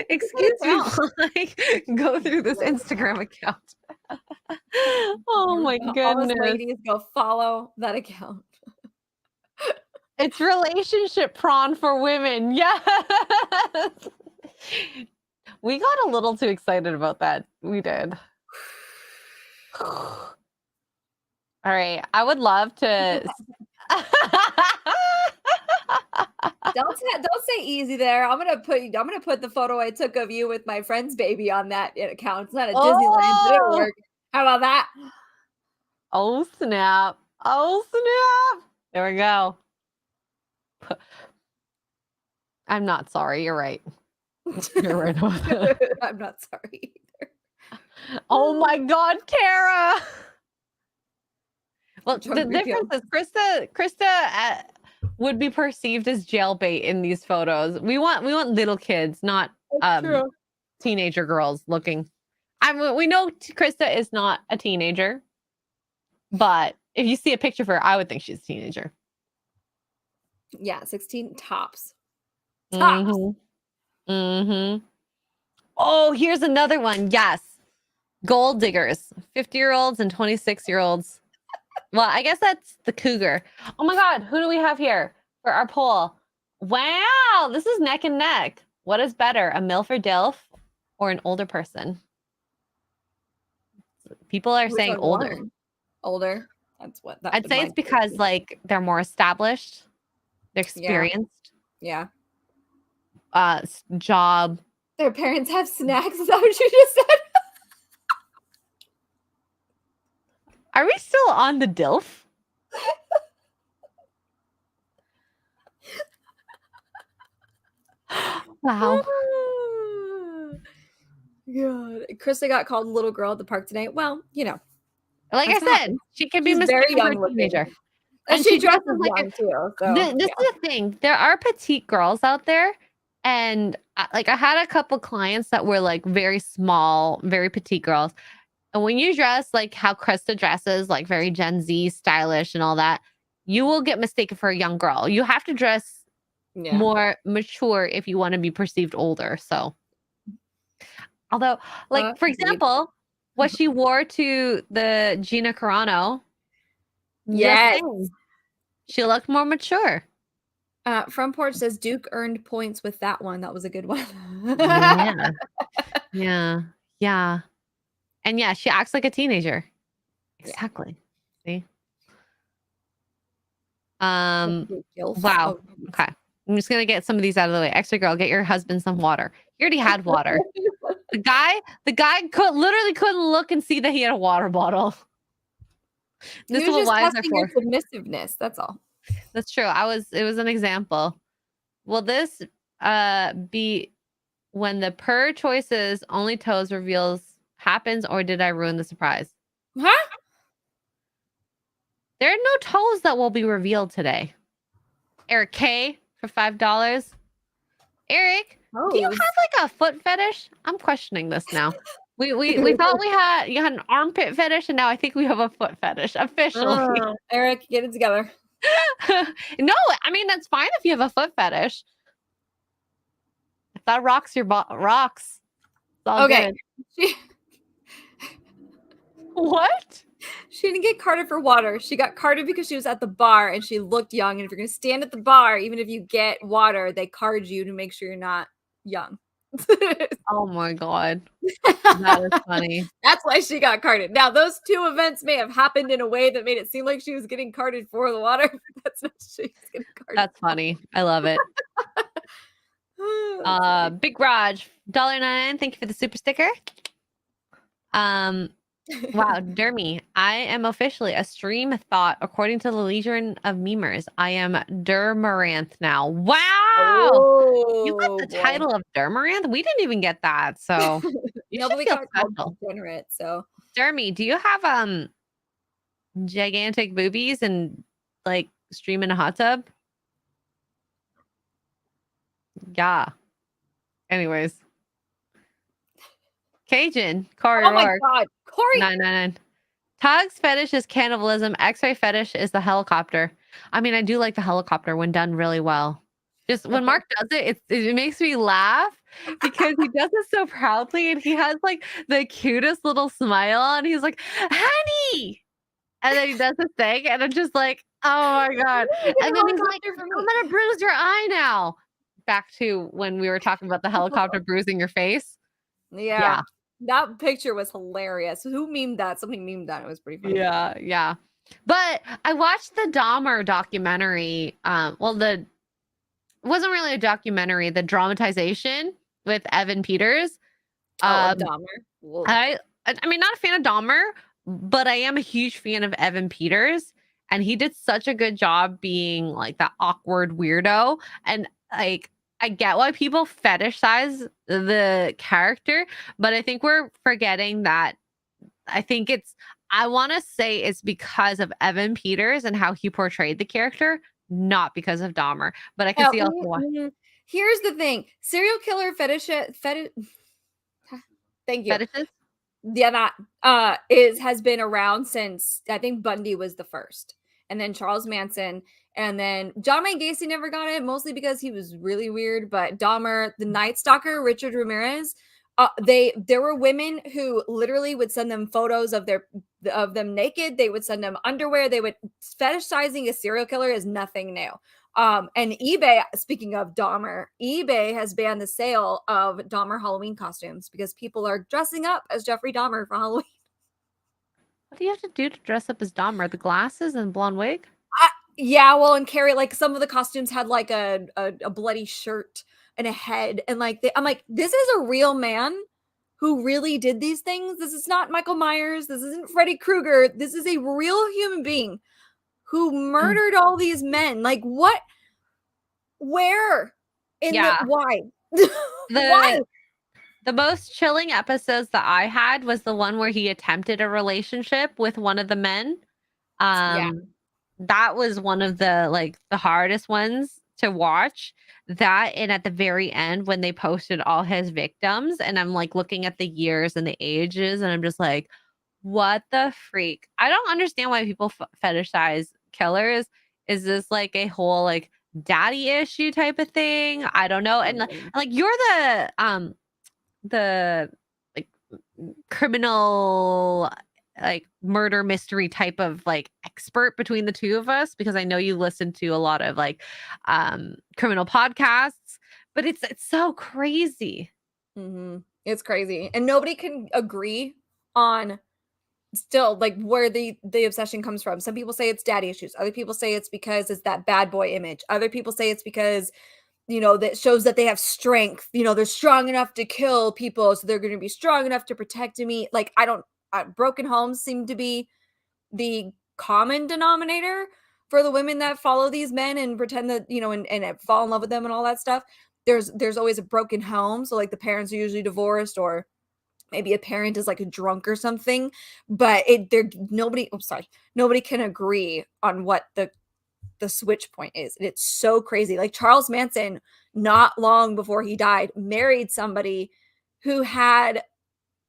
Excuse me while I go through this Instagram account. Oh my goodness. All us ladies go follow that account. It's relationship prawn for women. Yes. We got a little too excited about that. We did. All right. I would love to. Don't say easy there. I'm gonna put the photo I took of you with my friend's baby on that account. It's not a Disneyland, but it'll work. How about that? Oh snap! Oh snap! There we go. I'm not sorry. You're right. You're right about that. I'm not sorry either. Oh my God, Kara! Well, Drunk the difference is Krista would be perceived as jailbait in these photos. We want little kids, not True. teenager girls looking. We know Krista is not a teenager, but if you see a picture of her, I would think she's a teenager. Yeah, 16 tops. Mm-hmm. Oh, here's another one. Yes. Gold diggers, 50-year-olds and 26-year-olds. Well, I guess that's the cougar. Oh my God, who do we have here for our poll? Wow, this is neck and neck. What is better, a MILF or DILF or an older person? People are saying older. Older. That's what I'd say it's because like they're more established, they're experienced. Yeah. Job. Their parents have snacks. Is that what you just said? Are we still on the DILF? Wow. God. Krista got called little girl at the park today. Well, you know. Like I said, she can be very mistaken for young a teenager. And she dresses like young too. So, this is the thing. There are petite girls out there. And like I had a couple clients that were like very small, very petite girls. And when you dress like how Krista dresses, like very Gen Z stylish and all that, you will get mistaken for a young girl. You have to dress more mature if you want to be perceived older. So, although, like for example, what she wore to the Gina Carano, yes, she looked more mature. Front Porch says Duke earned points with that one. That was a good one. Yeah. And yeah, she acts like a teenager. Exactly. See? Wow. Okay. I'm just gonna get some of these out of the way. Extra girl, get your husband some water. He already had water. The guy literally couldn't look and see that he had a water bottle. This is what wives are for. Submissiveness. That's all. That's true. It was an example. Will this be when the per choices only toes reveals happens, or did I ruin the surprise? Huh? There are no toes that will be revealed today. Eric K for $5. Eric, do you have like a foot fetish? I'm questioning this now. We thought you had an armpit fetish, and now I think we have a foot fetish officially. Eric, get it together. No, I mean that's fine if you have a foot fetish. If that rocks your rocks. It's all good. What? She didn't get carded for water. She got carded because she was at the bar and she looked young. And if you're going to stand at the bar, even if you get water, they card you to make sure you're not young. Oh my God. That is funny. That's why she got carded. Now, those two events may have happened in a way that made it seem like she was getting carded for the water. That's not she was getting carded. That's funny. I love it. Big Raj, $1.99. Thank you for the super sticker. Wow, Dermy, I am officially a stream thought according to the Legion of Memers. I am Dermaranth now. Wow! You got the title of Dermaranth? We didn't even get that, so nobody got called degenerate. So Dermy, do you have gigantic boobies and like stream in a hot tub? Yeah. Anyways. Cajun, Corey. Oh my God, Corey. 999. Tug's fetish is cannibalism. X-ray fetish is the helicopter. I mean, I do like the helicopter when done really well. Just when Mark does it, it makes me laugh because he does it so proudly and he has like the cutest little smile on. He's like, honey. And then he does his thing and I'm just like, oh my God. And then he's like, I'm going to bruise your eye now. Back to when we were talking about the helicopter bruising your face. Yeah. That picture was hilarious. Who memed that? Somebody memed that. It was pretty funny. Yeah. But I watched the Dahmer documentary. It wasn't really a documentary, the dramatization with Evan Peters. Dahmer. I mean, not a fan of Dahmer, but I am a huge fan of Evan Peters. And he did such a good job being like that awkward weirdo. And like, I get why people fetishize the character, but I think we're forgetting that I want to say it's because of Evan Peters and how he portrayed the character, not because of Dahmer. But I can see also why. Here's the thing. Serial killer thank you. Fetishes? Yeah, that has been around since I think Bundy was the first, and then Charles Manson, and then John Wayne Gacy never got it, mostly because he was really weird. But Dahmer, the Night Stalker, Richard Ramirez, there were women who literally would send them photos of them naked. They would send them underwear. They would fetishizing a serial killer is nothing new. And eBay, speaking of Dahmer, eBay has banned the sale of Dahmer Halloween costumes because people are dressing up as Jeffrey Dahmer for Halloween. What do you have to do to dress up as Dahmer? The glasses and blonde wig? Yeah, well, and carry like some of the costumes had like a bloody shirt and a head, and like I'm like, this is a real man who really did these things. This is not Michael Myers. This isn't Freddy Krueger. This is a real human being who murdered all these men. Like what? Where? Why? Why? The most chilling episodes that I had was the one where he attempted a relationship with one of the men. That was one of the hardest ones to watch. That, and at the very end when they posted all his victims, and I'm like looking at the years and the ages, and I'm just like, what the freak? I don't understand why people fetishize killers. Is this like a whole like daddy issue type of thing? I don't know. And like you're the like criminal like murder mystery type of like expert between the two of us, because I know you listen to a lot of like criminal podcasts, but it's so crazy. It's crazy, and nobody can agree on still like where the obsession comes from. Some people say it's daddy issues, other people say it's because it's that bad boy image, other people say it's because that shows that they have strength, they're strong enough to kill people, so they're going to be strong enough to protect me. Like broken homes seem to be the common denominator for the women that follow these men and pretend that and fall in love with them and all that stuff. There's always a broken home, so like the parents are usually divorced, or maybe a parent is like a drunk or something, but nobody can agree on what the switch point is. And it's so crazy. Like Charles Manson, not long before he died, married somebody who had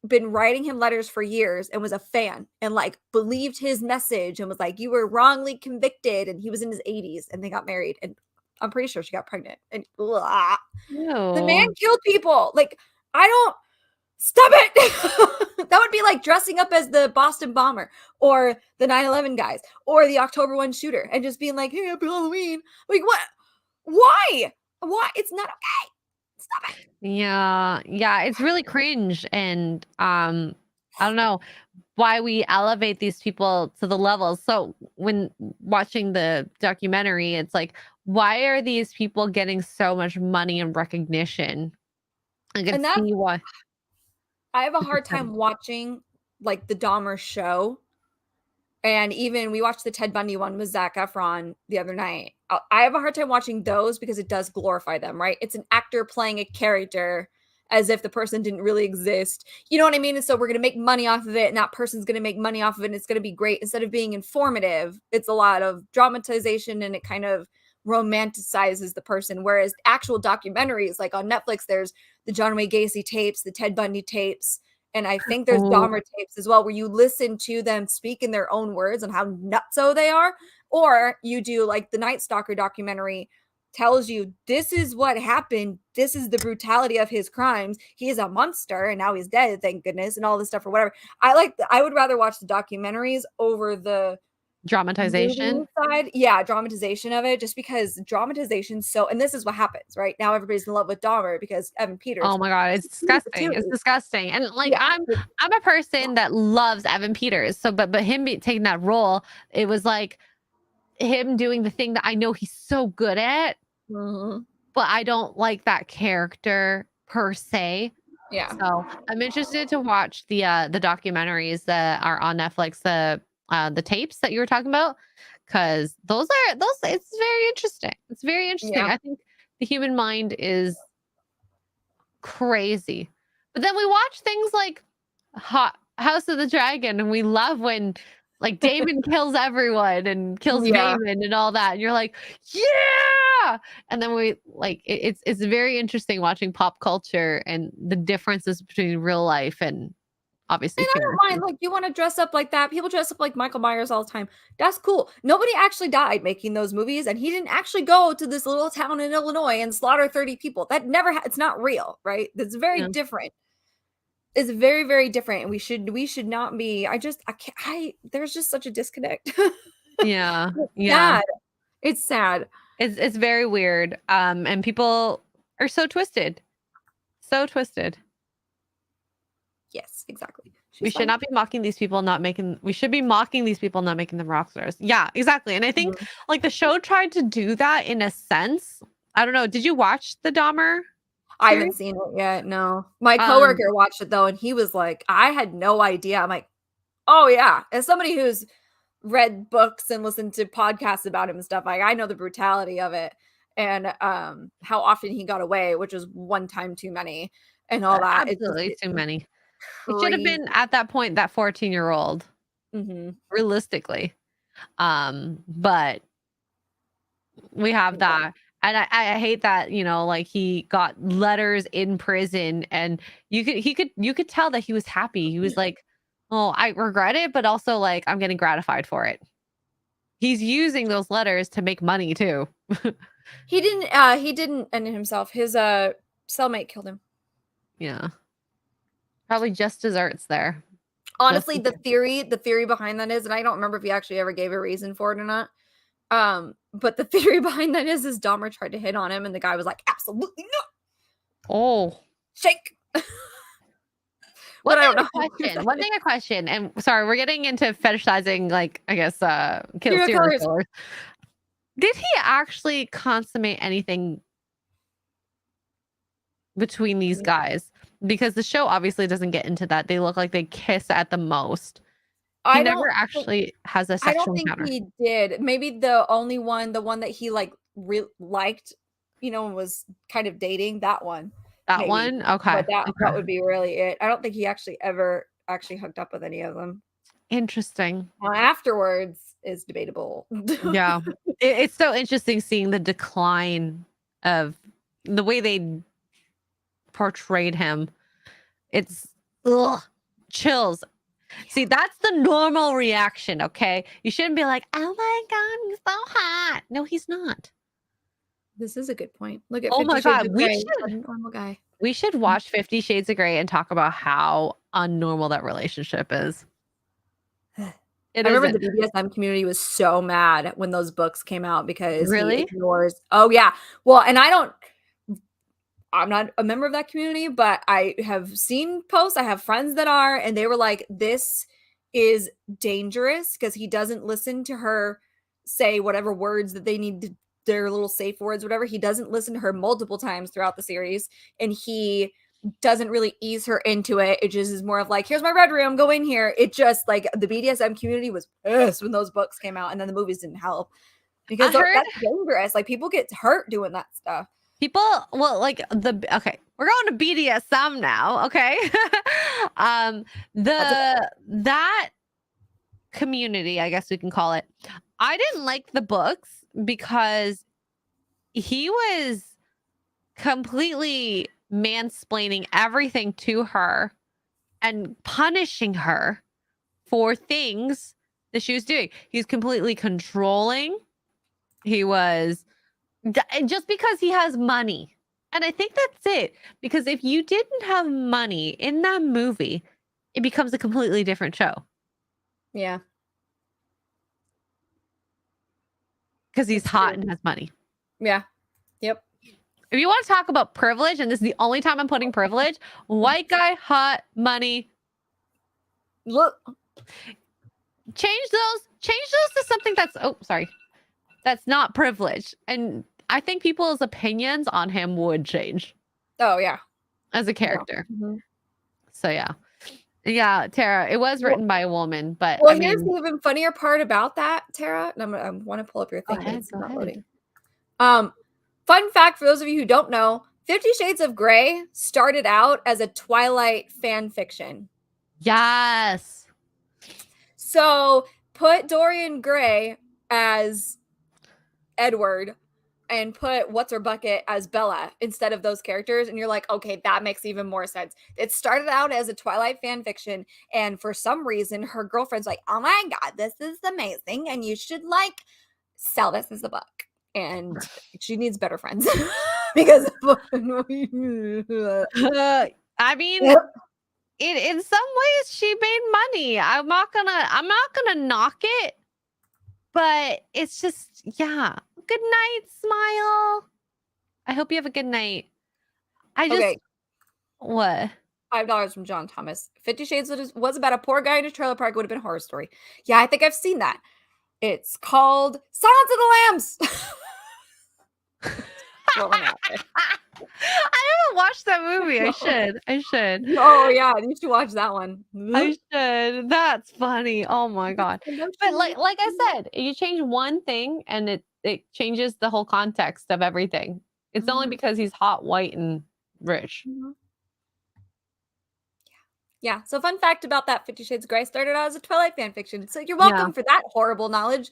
been writing him letters for years and was a fan and like believed his message and was like, you were wrongly convicted. And he was in his 80s and they got married, and I'm pretty sure she got pregnant, and the man killed people. Like, I don't stop it. That would be like dressing up as the Boston bomber or the 9/11 guys or the October 1 shooter and just being like, hey, happy Halloween. Like, what? Why? It's not okay. Stop it. Yeah, it's really cringe. And I don't know why we elevate these people to the levels. So when watching the documentary, it's like, why are these people getting so much money and recognition? I can see why. I have a hard time watching like the Dahmer show. And even we watched the Ted Bundy one with Zac Efron the other night. I have a hard time watching those because it does glorify them, right? It's an actor playing a character as if the person didn't really exist. You know what I mean? And so we're going to make money off of it, and that person's going to make money off of it, and it's going to be great. Instead of being informative, it's a lot of dramatization, and it kind of romanticizes the person. Whereas actual documentaries, like on Netflix, there's the John Wayne Gacy tapes, the Ted Bundy tapes, and I think there's Dahmer tapes as well, where you listen to them speak in their own words on how nutso they are. Or you do like the Night Stalker documentary tells you this is what happened. This is the brutality of his crimes. He is a monster and now he's dead, thank goodness, and all this stuff or whatever. I would rather watch the documentaries over the Dramatization. movie side, yeah, dramatization of it, just because dramatization and this is what happens, right? Now everybody's in love with Dahmer because Evan Peters. Oh my god, it's disgusting. It's disgusting. And like Yeah. I'm a person that loves Evan Peters. So but him taking that role, it was like him doing the thing that I know he's so good at, Mhm. but I don't like that character per se. Yeah. So I'm interested to watch the documentaries that are on Netflix, the tapes that you were talking about, because those it's very interesting. It's very interesting. Yeah. I think the human mind is crazy. But then we watch things like House of the Dragon, and we love when like Damon kills everyone and kills Yeah. Damon and all that. And you're like, yeah. And then we like it's very interesting watching pop culture and the differences between real life and obviously And I don't mind, like, you wanna dress up like that. People dress up like Michael Myers all the time. That's cool. Nobody actually died making those movies, and he didn't actually go to this little town in Illinois and slaughter 30 people. That never it's not real, right? That's very Yeah. different. It's very, very different, and we should not be I can't there's just such a disconnect. Yeah. It's Yeah. sad. It's sad. It's very weird. And people are so twisted. So twisted. Yes, exactly. We should not be mocking these people, we should be mocking these people, not making them rock stars. Yeah, exactly. And I think like the show tried to do that in a sense. I don't know. Did you watch the Dahmer? I haven't series? seen it yet, no. My coworker watched it though, and he was like, I had no idea. I'm like, oh yeah. As somebody who's read books and listened to podcasts about him and stuff, like I know the brutality of it and how often he got away, which was one time too many and all that. Absolutely too many. It should have Crazy. been at that point that 14-year-old, realistically. But we have that. And I hate that, you know, like he got letters in prison and you could tell that he was happy. He was like, oh, I regret it, but also like I'm getting gratified for it. He's using those letters to make money too. He didn't end it himself. His cellmate killed him. Yeah. Probably just desserts there. Honestly, the theory behind that is, and I don't remember if he actually ever gave a reason for it or not. But the theory behind that is Dahmer tried to hit on him and the guy was like, absolutely not. Oh. Shake. But I don't know. One thing I question, and sorry, we're getting into fetishizing, like, I guess, serial killers. Did he actually consummate anything between these guys? Because the show obviously doesn't get into that. They look like they kiss at the most. He never actually has a sexual encounter. I don't think he did. Maybe the one that he like liked, you know, and was kind of dating, that one. That maybe. one? Okay. But that would be really it. I don't think he actually ever hooked up with any of them. Interesting. Now, afterwards is debatable. Yeah. It's so interesting seeing the decline of the way they portrayed him. It's chills. See, that's the normal reaction, okay? You shouldn't be like, oh my god, he's so hot. No, he's not. This is a good point. Look at 50 my god, normal guy. We should watch 50 Shades of Grey and talk about how unnormal that relationship is. I remember the BDSM community was so mad when those books came out because he ignores. Oh yeah. Well, and I'm not a member of that community, but I have seen posts. I have friends that are, and they were like, this is dangerous because he doesn't listen to her say whatever words that they need to, their little safe words, whatever. He doesn't listen to her multiple times throughout the series, and he doesn't really ease her into it. It just is more of like, here's my red room, go in here. It just like the BDSM community was pissed when those books came out, and then the movies didn't help because that's dangerous. Like people get hurt doing that stuff. People, well, like okay, we're going to BDSM now, okay? That community, I guess we can call it. I didn't like the books because he was completely mansplaining everything to her and punishing her for things that she was doing. He's completely controlling. He was just because he has money. And I think that's it. Because if you didn't have money in that movie, it becomes a completely different show. Yeah. because he's That's hot true. and has money. Yeah. Yep. If you want to talk about privilege, and this is the only time I'm putting privilege, white guy, hot, money. Look. Change those to something that's not privilege. And I think people's opinions on him would change Oh yeah. as a character. Mhm. So yeah, Tara, it was written by a woman, but Well, I here's mean, the even funnier part about that, Tara. And I want to pull up your go thing, but ahead, it's go not ahead. loading. Fun fact for those of you who don't know, 50 Shades of Grey started out as a Twilight fan fiction. Yes. So put Dorian Gray as Edward and put What's Her Bucket as Bella instead of those characters, and you're like, okay, that makes even more sense. It started out as a Twilight fan fiction, and for some reason her girlfriend's like, oh my god, this is amazing and you should like sell this as a book. And she needs better friends because I mean, in some ways she made money. I'm not gonna knock it, but it's just, yeah. Good night, Smile. I hope you have a good night. Okay. What? $5 from John Thomas. 50 Shades was about a poor guy in a trailer park. Would have been a horror story. Yeah, I think I've seen that. It's called Silence of the Lambs. I haven't watched that movie. I should. Oh yeah, you should watch that one. I should. That's funny. Oh my god. But like I said, you change one thing and it changes the whole context of everything. It's only because he's hot, white, and rich. Yeah. So fun fact about that 50 Shades of Grey started out as a Twilight fan fiction. So you're welcome for that horrible knowledge.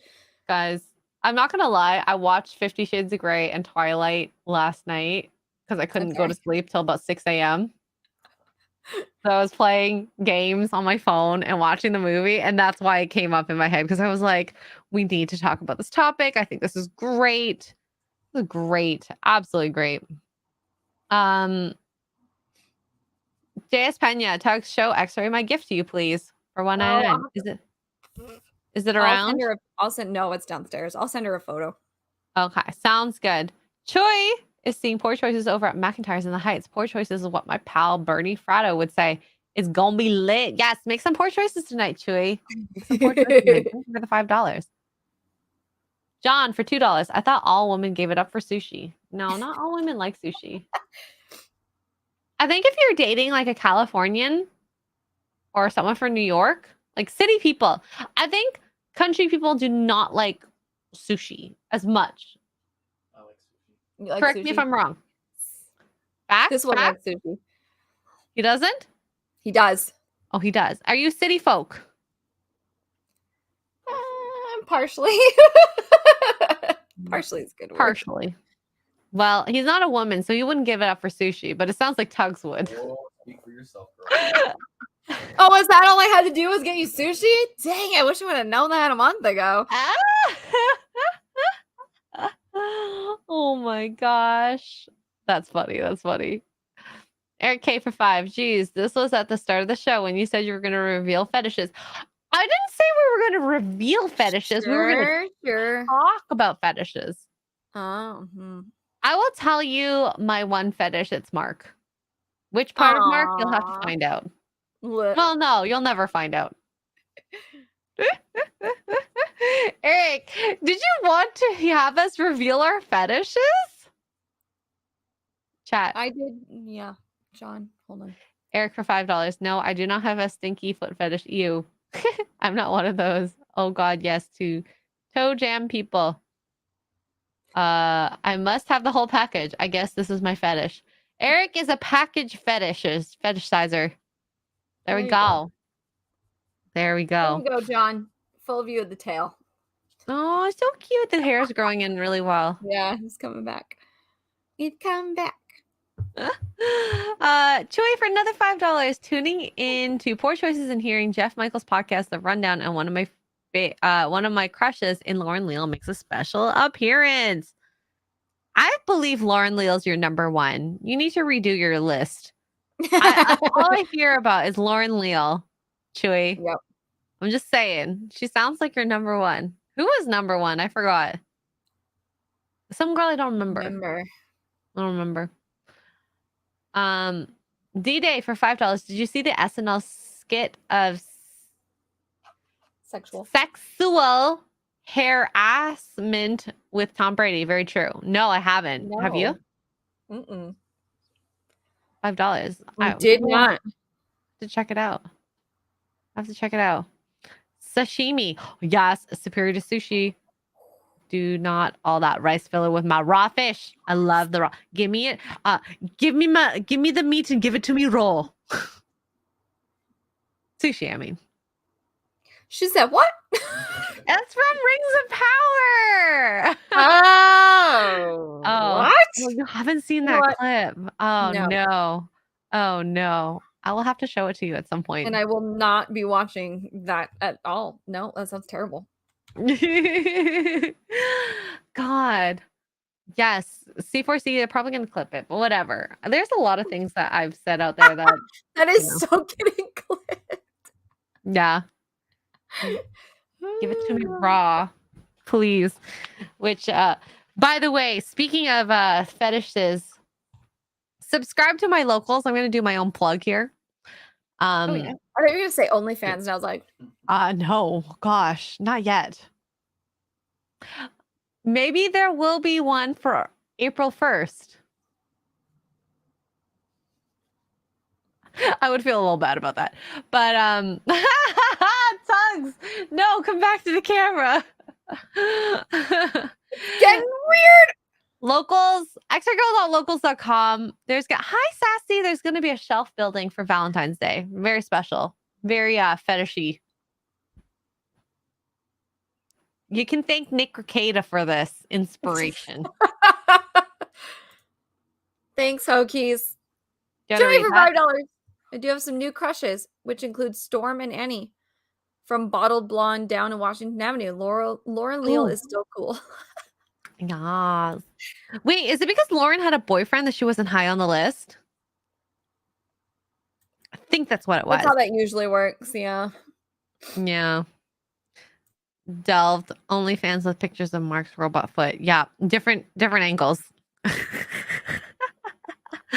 Guys, I'm not gonna lie. I watched 50 Shades of Grey and Twilight last night because I couldn't go to sleep till about 6 a.m. So I was playing games on my phone and watching the movie, and that's why it came up in my head because I was like, we need to talk about this topic. I think this is great. This is great. Absolutely great. JS Pena, Tug's show X-ray my gift to you, please. For $1.99. Is it around? No, it's downstairs. I'll send her a photo. Okay, sounds good. Choi is seeing Poor Choices over at McIntyre's in the Heights. Poor Choices is what my pal Bernie Fratto would say. It's gonna be lit. Yes, make some poor choices tonight, Chewy. Make some poor choices tonight. Thank you for the $5. John for $2. I thought all women gave it up for sushi. No, not all women like sushi. I think if you're dating like a Californian or someone from New York, like city people, I think country people do not like sushi as much. I like sushi. Like Correct sushi? me if I'm wrong. Facts? This one likes sushi. He doesn't? He does. Oh, he does. Are you city folk? Partially. Partially is a good word. Partially. Well, he's not a woman, so he wouldn't give it up for sushi, but it sounds like Tugs would. Oh, speak for yourself, girl. Oh, was that all I had to do was get you sushi? Dang, I wish I would have known that a month ago. Oh my gosh. That's funny. That's funny. Eric K for 5. Geez, this was at the start of the show when you said you were going to reveal fetishes. I didn't say we were going to reveal fetishes. We were going to talk about fetishes. Oh. I will tell you my one fetish. It's Mark. Which part of Mark? You'll have to find out. Well, no, you'll never find out. Eric, did you want to have us reveal our fetishes? Chat. I did. Yeah. John, hold on. Eric for $5. No, I do not have a stinky foot fetish. Ew. I'm not one of those. Oh God, yes, to toe jam people. I must have the whole package. I guess this is my fetish. Eric is a package fetishizer. There we go. There we go. There you go, John. Full view of the tail. Oh, so cute. The hair is growing in really well. Yeah, it's coming back. It's coming back. Chewy for another $5. Tuning in to Poor Choices and hearing Jeff Michaels' podcast, The Rundown, and one of my crushes in Lauren Leal makes a special appearance. I believe Lauren Leal's your number one. You need to redo your list. All I hear about is Lauren Leal. Chewy. Yep. I'm just saying. She sounds like your number one. Who was number one? I forgot. Some girl I don't remember. I don't remember. D-Day for $5. Did you see the SNL skit of Sexual. sexual harassment with Tom Brady? Very true. No, I haven't. Have you? Mm-mm. $5. I did not. To check it out. I have to check it out. Sashimi. Yes, superior to sushi. Do not all that rice filler with my raw fish. I love the raw. Give me it. Give me the meat and give it to me raw. Sushi, I mean. She said what? That's from Rings of Power. Oh. Oh, What? you haven't seen You know that what? clip. Oh No. no. Oh no. I will have to show it to you at some point. And I will not be watching that at all. No, that sounds terrible. God. Yes. C4C, they're probably going to clip it, but whatever. There's a lot of things that I've said out there that, That is know. so getting clipped. yeah. Give it to me raw, please. Which, by the way, speaking of fetishes, subscribe to my locals. I'm going to do my own plug here. Oh, yeah. I thought you were going to say OnlyFans, and I was like, no, gosh, not yet. Maybe there will be one for April 1st. I would feel a little bad about that. But Tugs, no, come back to the camera. getting weird. Locals, extragirl.locals.com. Hi Sassy, there's gonna be a shelf building for Valentine's Day. Very special. Very fetishy. You can thank Nick Ricada for this inspiration. Thanks, Hokies. Generate for that. $5. I do have some new crushes, which include Storm and Annie from Bottled Blonde down in Washington Avenue. Lauren Leal Ooh. is still cool. Yes. Wait, is it because Lauren had a boyfriend that she wasn't high on the list? I think that's what it was. That's how that usually works, yeah. Yeah. Delved OnlyFans with pictures of Mark's robot foot. Yeah, different angles.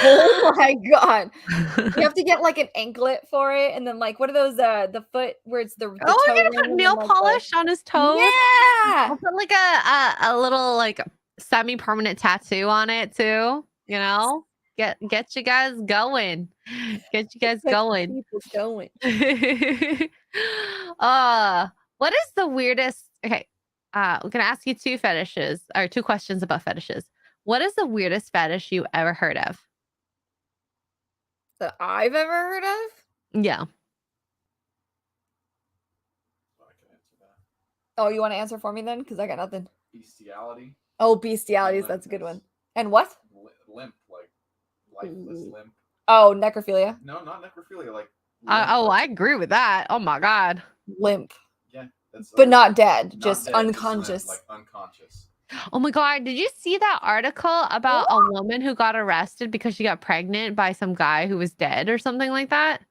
Oh my god. You have to get like an anklet for it, and then like what are those the foot where it's the Oh, we're gonna put nail polish on his toes. Yeah. I'll put like a little like semi-permanent tattoo on it too. You know, get you guys going. Get you guys going. People going. What is the weirdest? Okay, we're gonna ask you two questions about fetishes. What is the weirdest fetish you ever heard of? That I've ever heard of? Yeah. I can answer that. Oh, you want to answer for me then? Because I got nothing. Bestiality. Oh, bestialities. That's a good one. And what? Limp, like lifeless limp. Oh, necrophilia. No, not necrophilia. Like. I agree with that. Oh my god. Limp. Yeah, that's. But not dead, not just dead, unconscious. Just limp, like unconscious. Oh my god, did you see that article about a woman who got arrested because she got pregnant by some guy who was dead or something like that?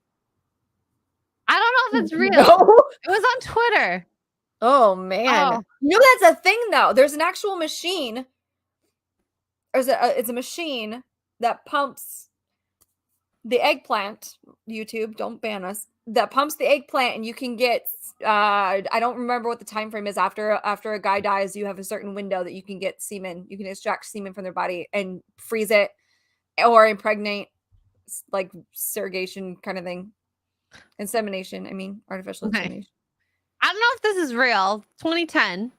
I don't know if it's real. No. It was on Twitter. Oh man. Oh. You know that's a thing though. There's an actual machine. It's a machine that pumps the eggplant. YouTube, don't ban us. That pumps the eggplant, and you can get I don't remember what the time frame is. After a guy dies, you have a certain window that you can get semen. You can extract semen from their body and freeze it or impregnate, like surrogation kind of thing. Insemination, I mean artificial insemination. I don't know if this is real. 2010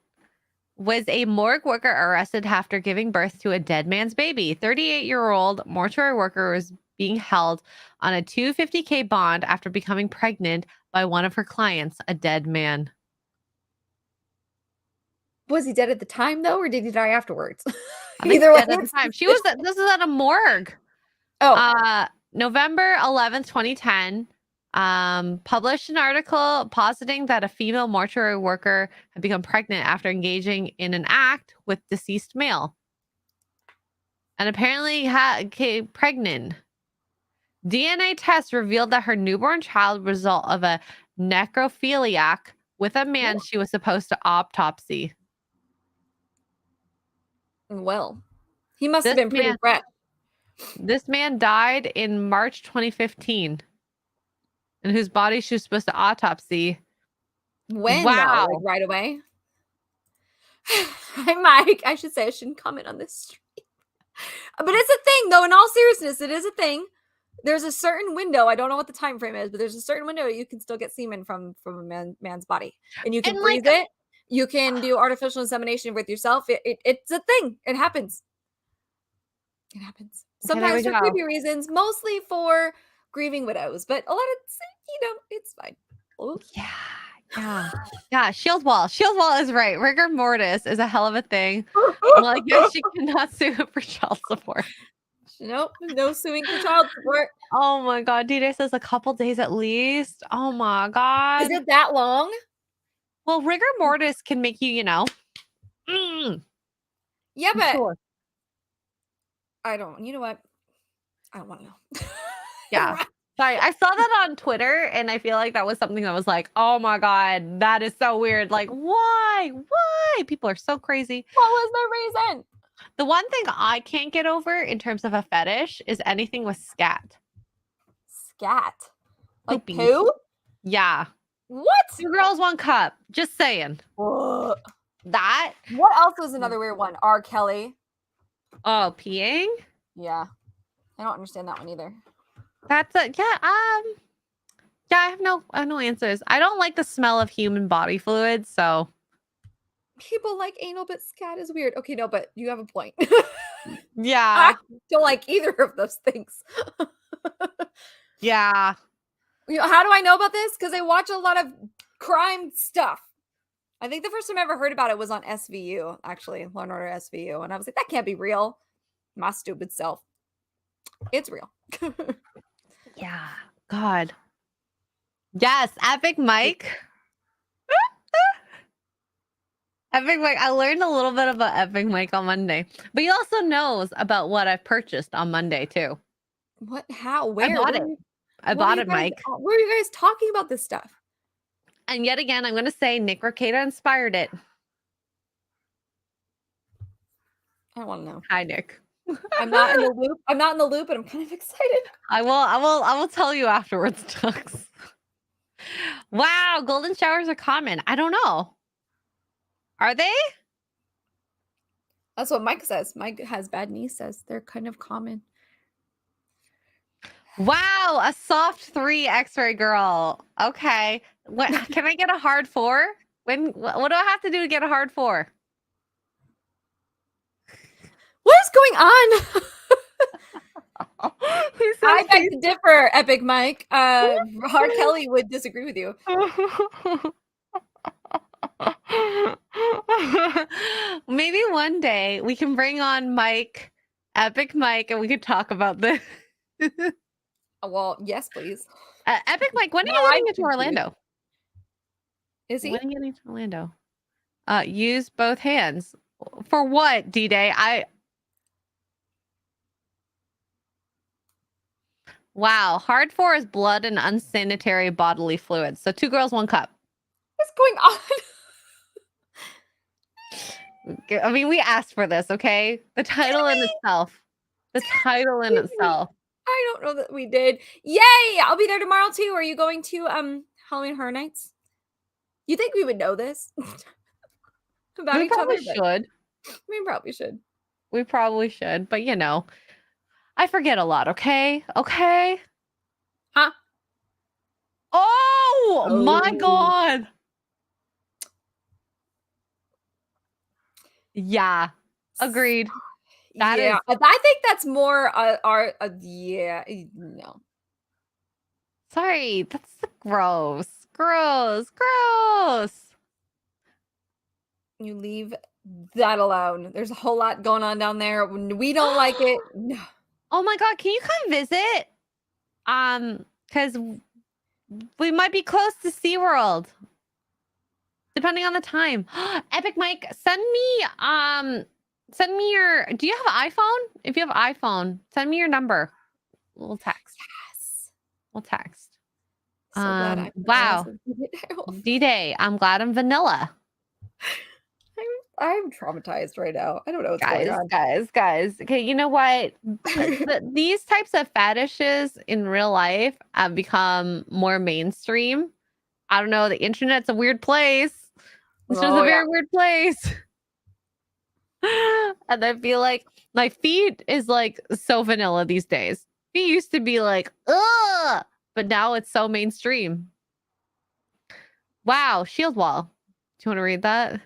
was a morgue worker arrested after giving birth to a dead man's baby. 38-year-old mortuary worker was being held on a $250K bond after becoming pregnant by one of her clients, a dead man. Was he dead at the time though, or did he die afterwards? Either way, at the time. This is at a morgue. Oh, November 11th, 2010. Published an article positing that a female mortuary worker had become pregnant after engaging in an act with deceased male. And apparently became pregnant. DNA tests revealed that her newborn child was result of a necrophiliac with a man she was supposed to autopsy. Well, he must have This been pretty man- fresh. This man died in March 2015, and whose body she was supposed to autopsy. When? Wow. Though? Like right away? Hi, Mike. I should say I shouldn't comment on this stream. But it's a thing, though. In all seriousness, it is a thing. There's a certain window. I don't know what the time frame is, but there's a certain window you can still get semen from a man's body, and you can And, freeze like- it. You can do artificial insemination with yourself. It's a thing. It happens. It happens. Okay, there we Sometimes for go. creepy reasons, mostly for grieving widows, but a lot of it's fine. Ooh. Yeah. Shield wall is right. Rigor mortis is a hell of a thing. Like, yes, she cannot sue him for child support. Nope, no suing for child support. Oh my god, DJ says a couple days at least. Oh my god. Is it that long? Well, rigor mortis can make you, Yeah, but sure. I don't. You know what? I don't want to know. Yeah. Sorry, I saw that on Twitter, and I feel like that was something that was like, oh my god, that is so weird. Like, why? People are so crazy. What was the reason? The one thing I can't get over in terms of a fetish is anything with scat. Scat. Like Poopy. poo? Yeah. What? 2 girls, 1 cup. Just saying. What That. else was another weird one? R. Kelly. Oh, peeing? Yeah. I don't understand that one either. That's a yeah, I have no answers. I don't like the smell of human body fluids, so People like anal, but scat is weird. Okay, no, but you have a point. yeah. I don't like either of those things. Yeah. How do I know about this? Because I watch a lot of crime stuff. I think the first time I ever heard about it was on SVU, actually, Law and Order SVU. And I was like, that can't be real. My stupid self. It's real. Yeah. God. Yes, Epic Mike. Epic Mike. I learned a little bit about Epic Mike on Monday. But he also knows about what I've purchased on Monday too. What? How? Where? I bought Where it. are you- I what bought are it, you guys- Mike. Where are you guys talking about this stuff? And yet again, I'm gonna say Nick Ricada inspired it. I want to know. Hi, Nick. I'm not in the loop. I'm not in the loop, but I'm kind of excited. I will tell you afterwards, Tux. Wow, golden showers are common. I don't know. Are they? That's what Mike says. Mike has bad knees. Says they're kind of common. Wow, a soft 3 X-ray girl. Okay. What can I get a hard 4? What do I have to do to get a hard 4? What is going on? He says I beg to differ, Epic Mike. R. Kelly would disagree with you. Maybe one day we can bring on Mike, Epic Mike, and we could talk about this. Well, yes, please. Epic Mike, when are No, you I getting into can do it. Orlando? Is he? When are you getting to Orlando? Use both hands. For what, D-Day? Wow, hard 4 is blood and unsanitary bodily fluids. So 2 girls, 1 cup. What's going on? I mean, we asked for this, okay? The title in itself. The title in itself. I don't know that we did. Yay! I'll be there tomorrow too. Are you going to Halloween Horror Nights? You think we would know this about We each other? probably But should. we probably should. We probably should. But, you know, I forget a lot, okay? Okay? Huh? Oh, my Oh. God. Yeah. Agreed. That yeah, is- I think that's more no. Sorry. That's gross. Gross. You leave that alone. There's a whole lot going on down there. We don't like it. No. Oh my God, can you come visit? Because we might be close to SeaWorld. Depending on the time. Epic Mike, send me your, do you have an iPhone? If you have an iPhone, send me your number. We'll text. Yes. We'll text. So glad I'm Wow. honest with you. D-Day, I'm glad I'm vanilla. I'm traumatized right now. I don't know what's going on. Guys. Okay, you know what? These types of fetishes in real life have become more mainstream. I don't know. The internet's a weird place. It's just Oh, a yeah. very weird place. And I feel like my feed is like so vanilla these days. Feet used to be like, ugh, but now it's so mainstream. Wow, shield wall. Do you want to read that?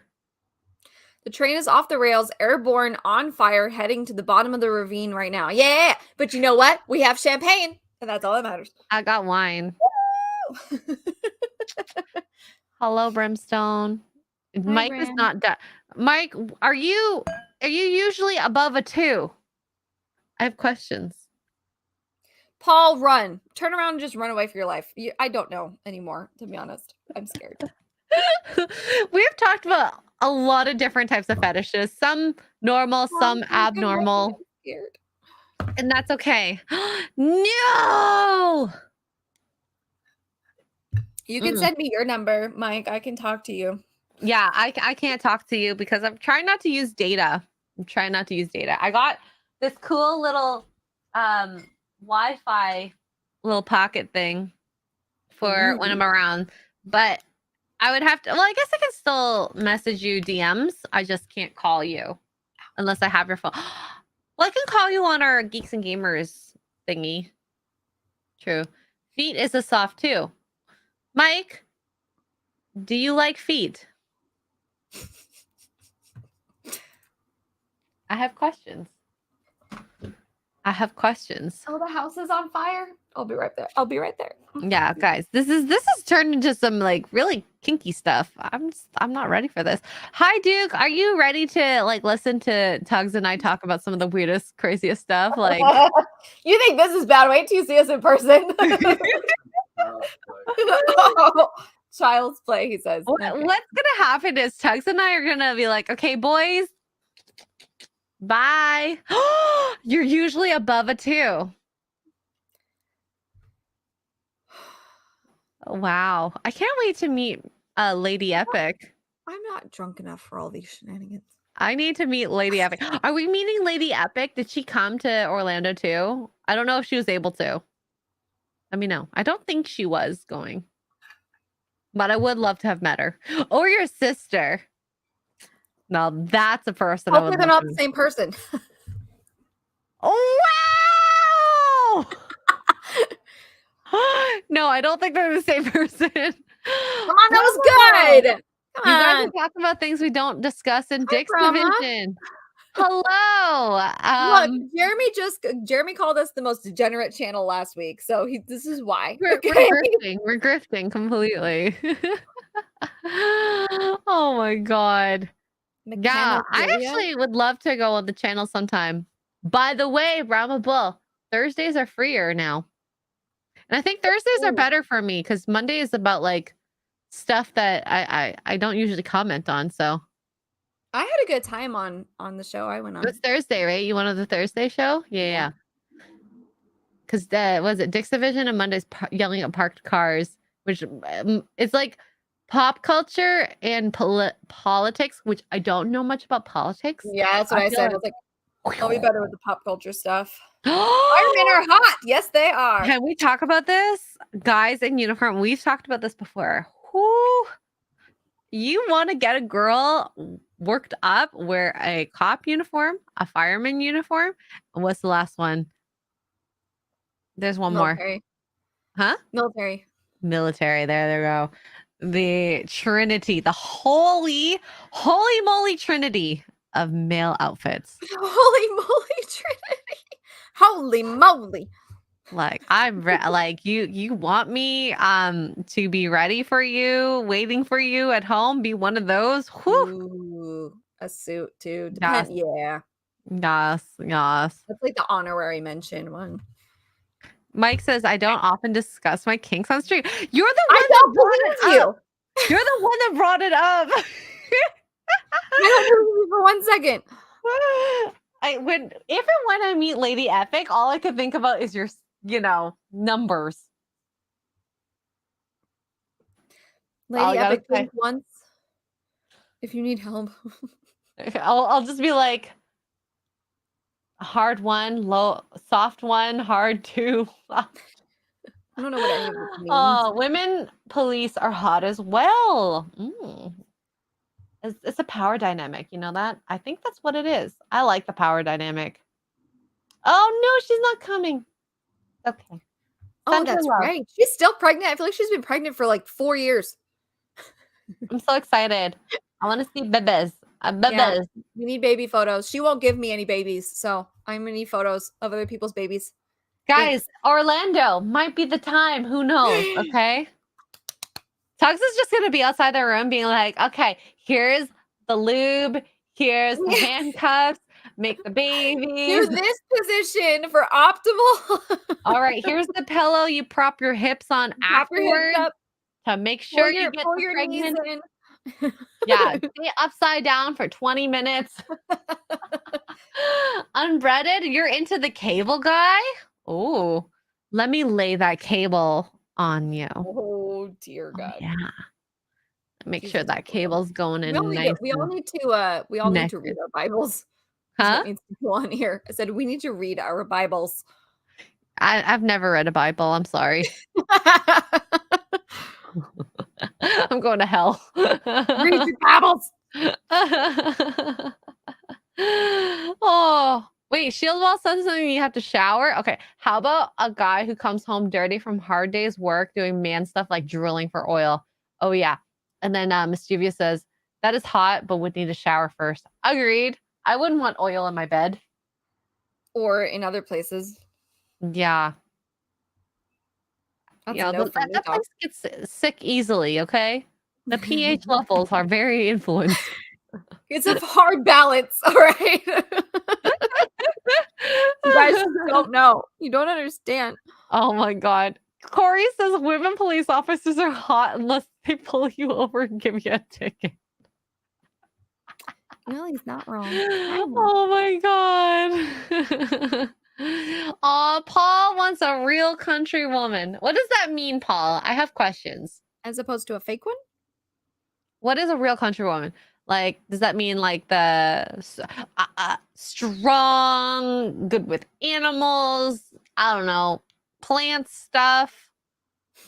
The train is off the rails, airborne, on fire, heading to the bottom of the ravine right now. Yeah, but you know what? We have champagne, and that's all that matters. I got wine. Hello, Brimstone. Mike is Brim. not done. Mike, are you usually above a 2? I have questions. Paul, run. Turn around and just run away for your life. I don't know anymore, to be honest. I'm scared. We've talked about a lot of different types of fetishes, some normal, some abnormal, I'm scared. and that's okay. No! You can send me your number, Mike. I can talk to you. Yeah, I can't talk to you because I'm trying not to use data. I got this cool little Wi-Fi little pocket thing for when I'm around, but I would have to, well, I guess I can still message you DMs. I just can't call you unless I have your phone. Well, I can call you on our Geeks and Gamers thingy. True. Feet is a soft too. Mike, do you like feet? I have questions. Oh, the house is on fire. I'll be right there. Yeah, guys, this is turned into some like really kinky stuff. I'm not ready for this. Hi, Duke. Are you ready to like listen to Tugs and I talk about some of the weirdest, craziest stuff? Like, you think this is bad? Wait till you see us in person. Oh, child's play, he says. what's gonna happen is Tugs and I are gonna be like, okay, boys, bye. You're usually above a 2. Wow, I can't wait to meet Lady Epic. I'm not drunk enough for all these shenanigans. I need to meet Lady Epic. Are we meeting Lady Epic? Did she come to Orlando too? I don't know if she was able to. Let me know. I don't think she was going, but I would love to have met her. Or your sister. Now that's a person I Hopefully would they're love not to the same person. Oh, wow! No, I don't think they're the same person. Come on, that was good. Come You guys on. are talking about things we don't discuss in Dick's Grandma. division. Hello. Look, Jeremy called us the most degenerate channel last week, so this is why. We're Okay? grifting. We're grifting completely. Oh my god. Yeah, I Mechanophobia? actually would love to go on the channel sometime. By the way, Brahma Bull, Thursdays are freer now. And I think Thursdays are Ooh. better for me because Monday is about like stuff that I don't usually comment on. So I had a good time on the show I went on. it's Thursday, right? You wanted the Thursday show? Yeah. Because was it Dick's Division and Monday's yelling at parked cars, which it's like pop culture and politics, which I don't know much about politics. Yeah, that's what I feel said. I like- was like, I'll be better with the pop culture stuff. Firemen are hot. Yes, they are. Can we talk about this? Guys in uniform, we've talked about this before. Whoo! You want to get a girl worked up, wear a cop uniform, a fireman uniform, and what's the last one? There's one Military. more. Huh? Military. Military. There they go. The Trinity, the holy moly Trinity of male outfits. Holy moly, Trinity. Holy moly. Like I'm like you want me to be ready for you, waiting for you at home, be one of those. Whew. Ooh, a suit too. Yes. Yeah. Yes. That's like the honorary mention one. Mike says I don't often discuss my kinks on stream. You're the one I don't believe you. You're the one that brought it up. I don't believe you for 1 second. If and when I meet Lady Epic, all I could think about is your, numbers. Lady Epic, blink once if you need help. I'll just be like, hard one, soft one, hard two. I don't know what any of this means. Oh, women police are hot as well. It's a power dynamic. You know that? I think that's what it is. I like the power dynamic. Oh no, she's not coming. Okay. Oh, Send her that's love. right. She's still pregnant. I feel like she's been pregnant for like 4 years. I'm so excited. I want to see bebes. Bebes. We need baby photos. She won't give me any babies, so I'm gonna need photos of other people's babies. Guys, Orlando might be the time. Who knows? Okay. Tux is just going to be outside the room being like, okay, here's the lube. Here's the handcuffs. Make the Do babies. this position for optimal. All right, here's the pillow you prop your hips on Prop your hips afterwards up. to make sure you get pull the your knees pregnant. in. Yeah, stay upside down for 20 minutes. Unbreaded, you're into the cable guy? Oh, let me lay that cable on you. Oh dear Oh, God. yeah. Make sure Jesus that Christ. cable's going in We nice. all need to read connected. our Bibles. That's Huh? what needs to go on here. I said we need to read our Bibles. I've never read a Bible. I'm sorry. I'm going to hell. Read your Bibles. Oh, wait. Shield Wall says something you have to shower. Okay. How about a guy who comes home dirty from hard day's work doing man stuff like drilling for oil? Oh, yeah. And then Mischievous says, that is hot, but would need a shower first. Agreed. I wouldn't want oil in my bed. Or in other places. Yeah. That's Yeah, a no that, from me, that dog. place gets sick easily, okay? The pH levels are very influenced. It's a hard balance, all right? You guys don't know. You don't understand. Oh my God. Corey says women police officers are hot unless they pull you over and give you a ticket. No, he's not wrong. Oh my God. Paul wants a real country woman. What does that mean, Paul? I have questions. As opposed to a fake one? What is a real country woman? Like, does that mean like the strong, good with animals? I don't know. Plant stuff.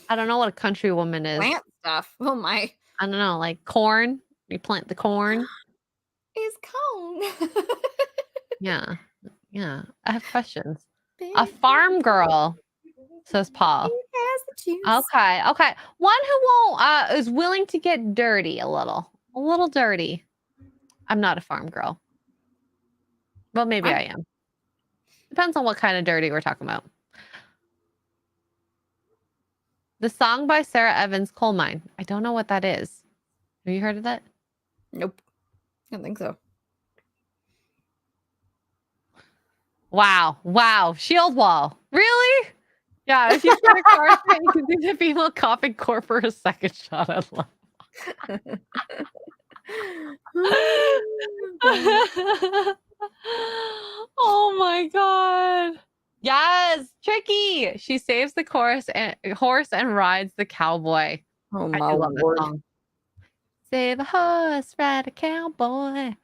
I don't know what a country woman is. Plant stuff. Oh my. I don't know, like corn. You plant the corn. Is cone. Yeah. Yeah. I have questions. A farm girl, says Paul. Okay. Okay. One who won't is willing to get dirty a little dirty. I'm not a farm girl. Well, maybe I am. Depends on what kind of dirty we're talking about. The song by Sarah Evans, Coal Mine. I don't know what that is. Have you heard of that? Nope. I don't think so. Wow. Wow. Shield wall. Really? Yeah, if you start a car fight, you can see the female coughing core for a second shot. I love Oh my God. Yes, Tricky. She saves the horse and rides the cowboy. Oh I my do love that Lord. song. Save a horse, ride a cowboy.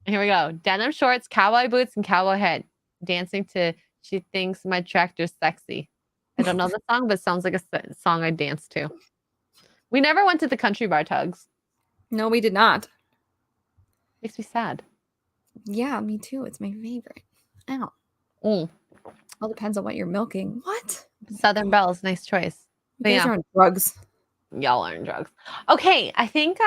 Here we go. Denim shorts, cowboy boots, and cowboy hat. Dancing to She Thinks My Tractor's Sexy. I don't know the song, but it sounds like a song I dance to. We never went to the country bar, Tugs. No, we did not. Makes me sad. Yeah, me too. It's my favorite. Ow. Mm. All depends on what you're milking. What? Southern Bells, nice choice. You But guys yeah. are on drugs. Y'all are on drugs. Okay, I think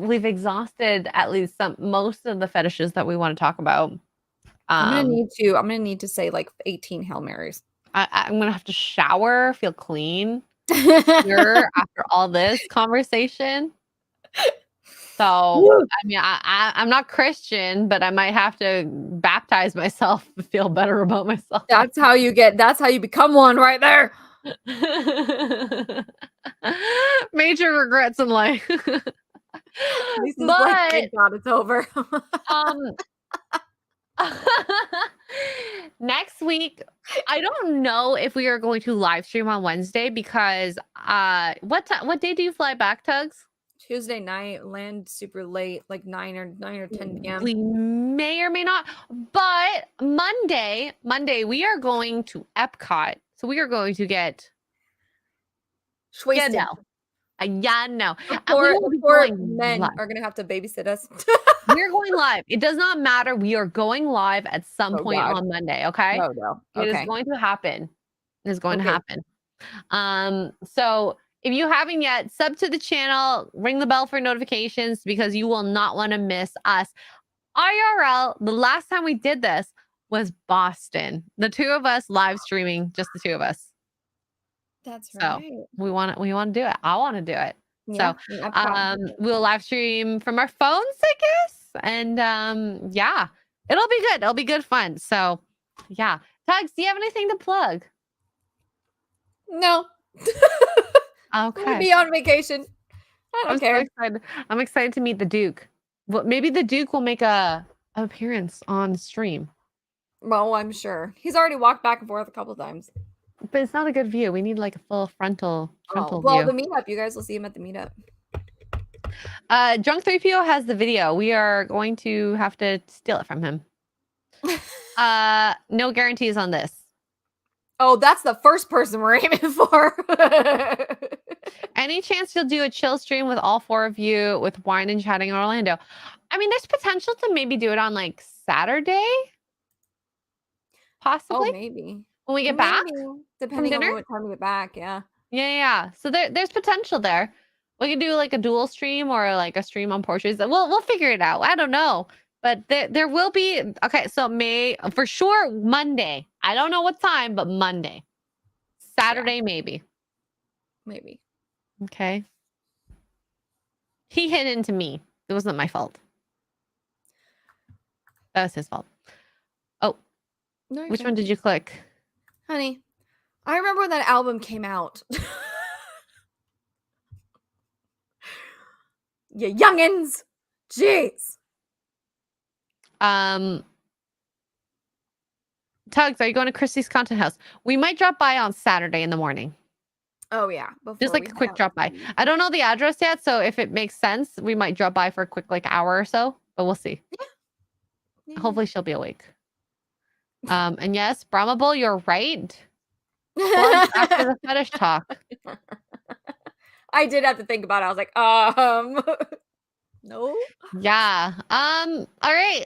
we've exhausted at least most of the fetishes that we want to talk about. I'm gonna need to say like 18 Hail Marys. I'm gonna have to shower, feel clean here after all this conversation. So I mean, I'm not Christian, but I might have to baptize myself to feel better about myself. That's how you become one right there. Major regrets in life. Lisa's like, thank God it's over. Next week, I don't know if we are going to live stream on Wednesday because what day do you fly back, Tugs? Tuesday night, land super late, like 9 or 10 p.m. We may or may not, but Monday, we are going to Epcot. So we are going to get, Wasted. no. And Poor, we will be poor going men live. are gonna have to babysit us. We're going live. It does not matter. We are going live at some Oh, point God. on Monday. Okay. No. It is Okay. going to happen. It is going to Okay. happen. So if you haven't yet, sub to the channel, ring the bell for notifications because you will not want to miss us. IRL, the last time we did this was Boston. The two of us live streaming, just the two of us. That's So right. we want to do it. I want to do it. Yeah, So we'll live stream from our phones, I guess. And yeah, it'll be good. It'll be good fun. So yeah. Tugs, do you have anything to plug? no. I'm gonna Okay. be on vacation. I don't care. So excited. I'm excited to meet the Duke. Well, maybe the Duke will make a appearance on stream. Well, I'm sure he's already walked back and forth a couple times. But it's not a good view. We need like a full frontal Well, view. the meetup, you guys will see him at the meetup. Drunk 3PO has the video. We are going to have to steal it from him. No guarantees on this. Oh, that's the first person we're aiming for. Any chance you'll do a chill stream with all four of you with wine and chatting in Orlando? I mean, there's potential to maybe do it on like Saturday. Possibly. Oh, maybe. When we get back? Depending on dinner? what time we get back, yeah. Yeah. So there's potential there. We could do like a dual stream or like a stream on portraits. We'll figure it out. I don't know. But there will be, okay, so for sure Monday. I don't know what time, but Monday. Saturday, maybe. Maybe. Okay. He hit into me. It wasn't my fault. That was his fault. Oh, No, which one did you click? Honey, I remember when that album came out. You youngins. Jeez. Tugs, are you going to Christie's Content House? We might drop by on Saturday in the morning. Oh, yeah. Just like a quick drop by. I don't know the address yet, so if it makes sense, we might drop by for a quick like hour or so, but we'll see. Yeah. Hopefully she'll be awake. And yes, Brahma Bull, you're right. Plug after the fetish talk. I did have to think about it. I was like, no. Yeah. All right.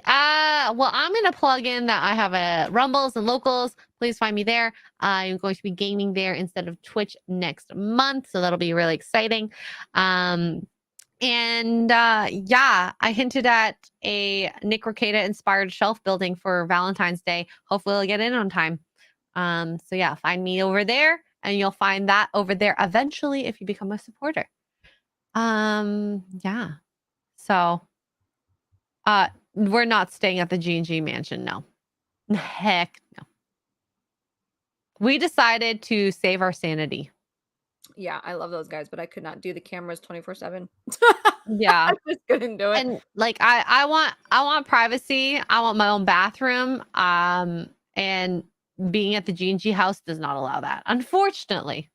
Well, I'm gonna plug in that I have a Rumbles and Locals. Please find me there. I'm going to be gaming there instead of Twitch next month, so that'll be really exciting. Yeah, I hinted at a Nick Rekieta inspired shelf building for Valentine's Day. Hopefully I'll get in on time. So yeah, find me over there, and you'll find that over there eventually if you become a supporter. Yeah. So we're not staying at the G&G mansion, no. Heck no. We decided to save our sanity. Yeah, I love those guys, but I could not do the cameras 24/7. Yeah. I just couldn't do it. And like I want privacy. I want my own bathroom. And being at the G&G house does not allow that. Unfortunately.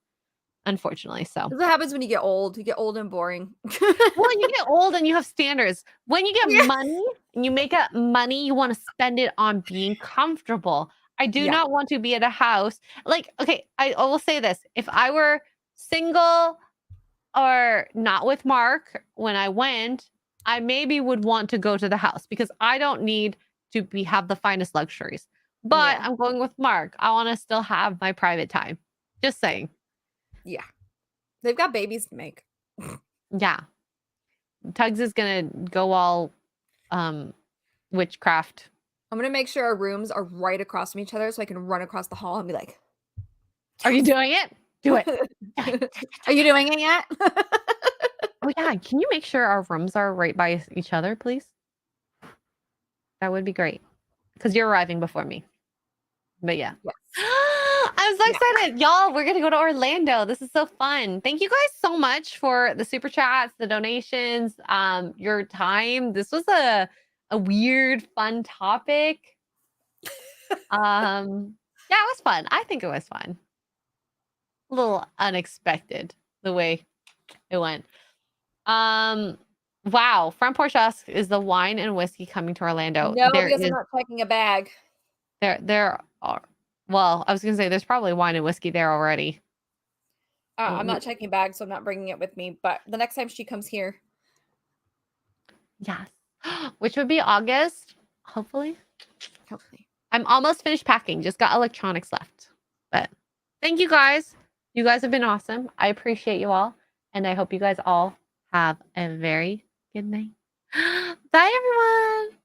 So That's what happens when you get old. You get old and boring. well, you get old and you have standards. When you get money and you make up money, you want to spend it on being comfortable. I do not want to be at a house. Like, okay, I will say this. If I were single or not with Mark when I went, I maybe would want to go to the house because I don't need to have the finest luxuries. But I'm going with Mark. I want to still have my private time. Just saying. Yeah. They've got babies to make. Yeah. Tugs is going to go all witchcraft. I'm going to make sure our rooms are right across from each other so I can run across the hall and be like, Are you doing it? Do it. Are you doing it yet? Oh, yeah. Can you make sure our rooms are right by each other, please? That would be great. Because you're arriving before me. But yeah. Yes. I'm so excited. Y'all, we're going to go to Orlando. This is so fun. Thank you guys so much for the super chats, the donations, your time. This was a weird, fun topic. Yeah, it was fun. I think it was fun. A little unexpected the way it went. Wow. Front porch ask, is the wine and whiskey coming to Orlando? No, There because is. I'm not checking a bag. There are. Well, I was gonna say there's probably wine and whiskey there already. I'm not checking bags, so I'm not bringing it with me. But the next time she comes here, Yes. Which would be August, hopefully. hopefully. I'm almost finished packing. Just got electronics left. But thank you guys. You guys have been awesome. I appreciate you all. And I hope you guys all have a very good night. Bye, everyone.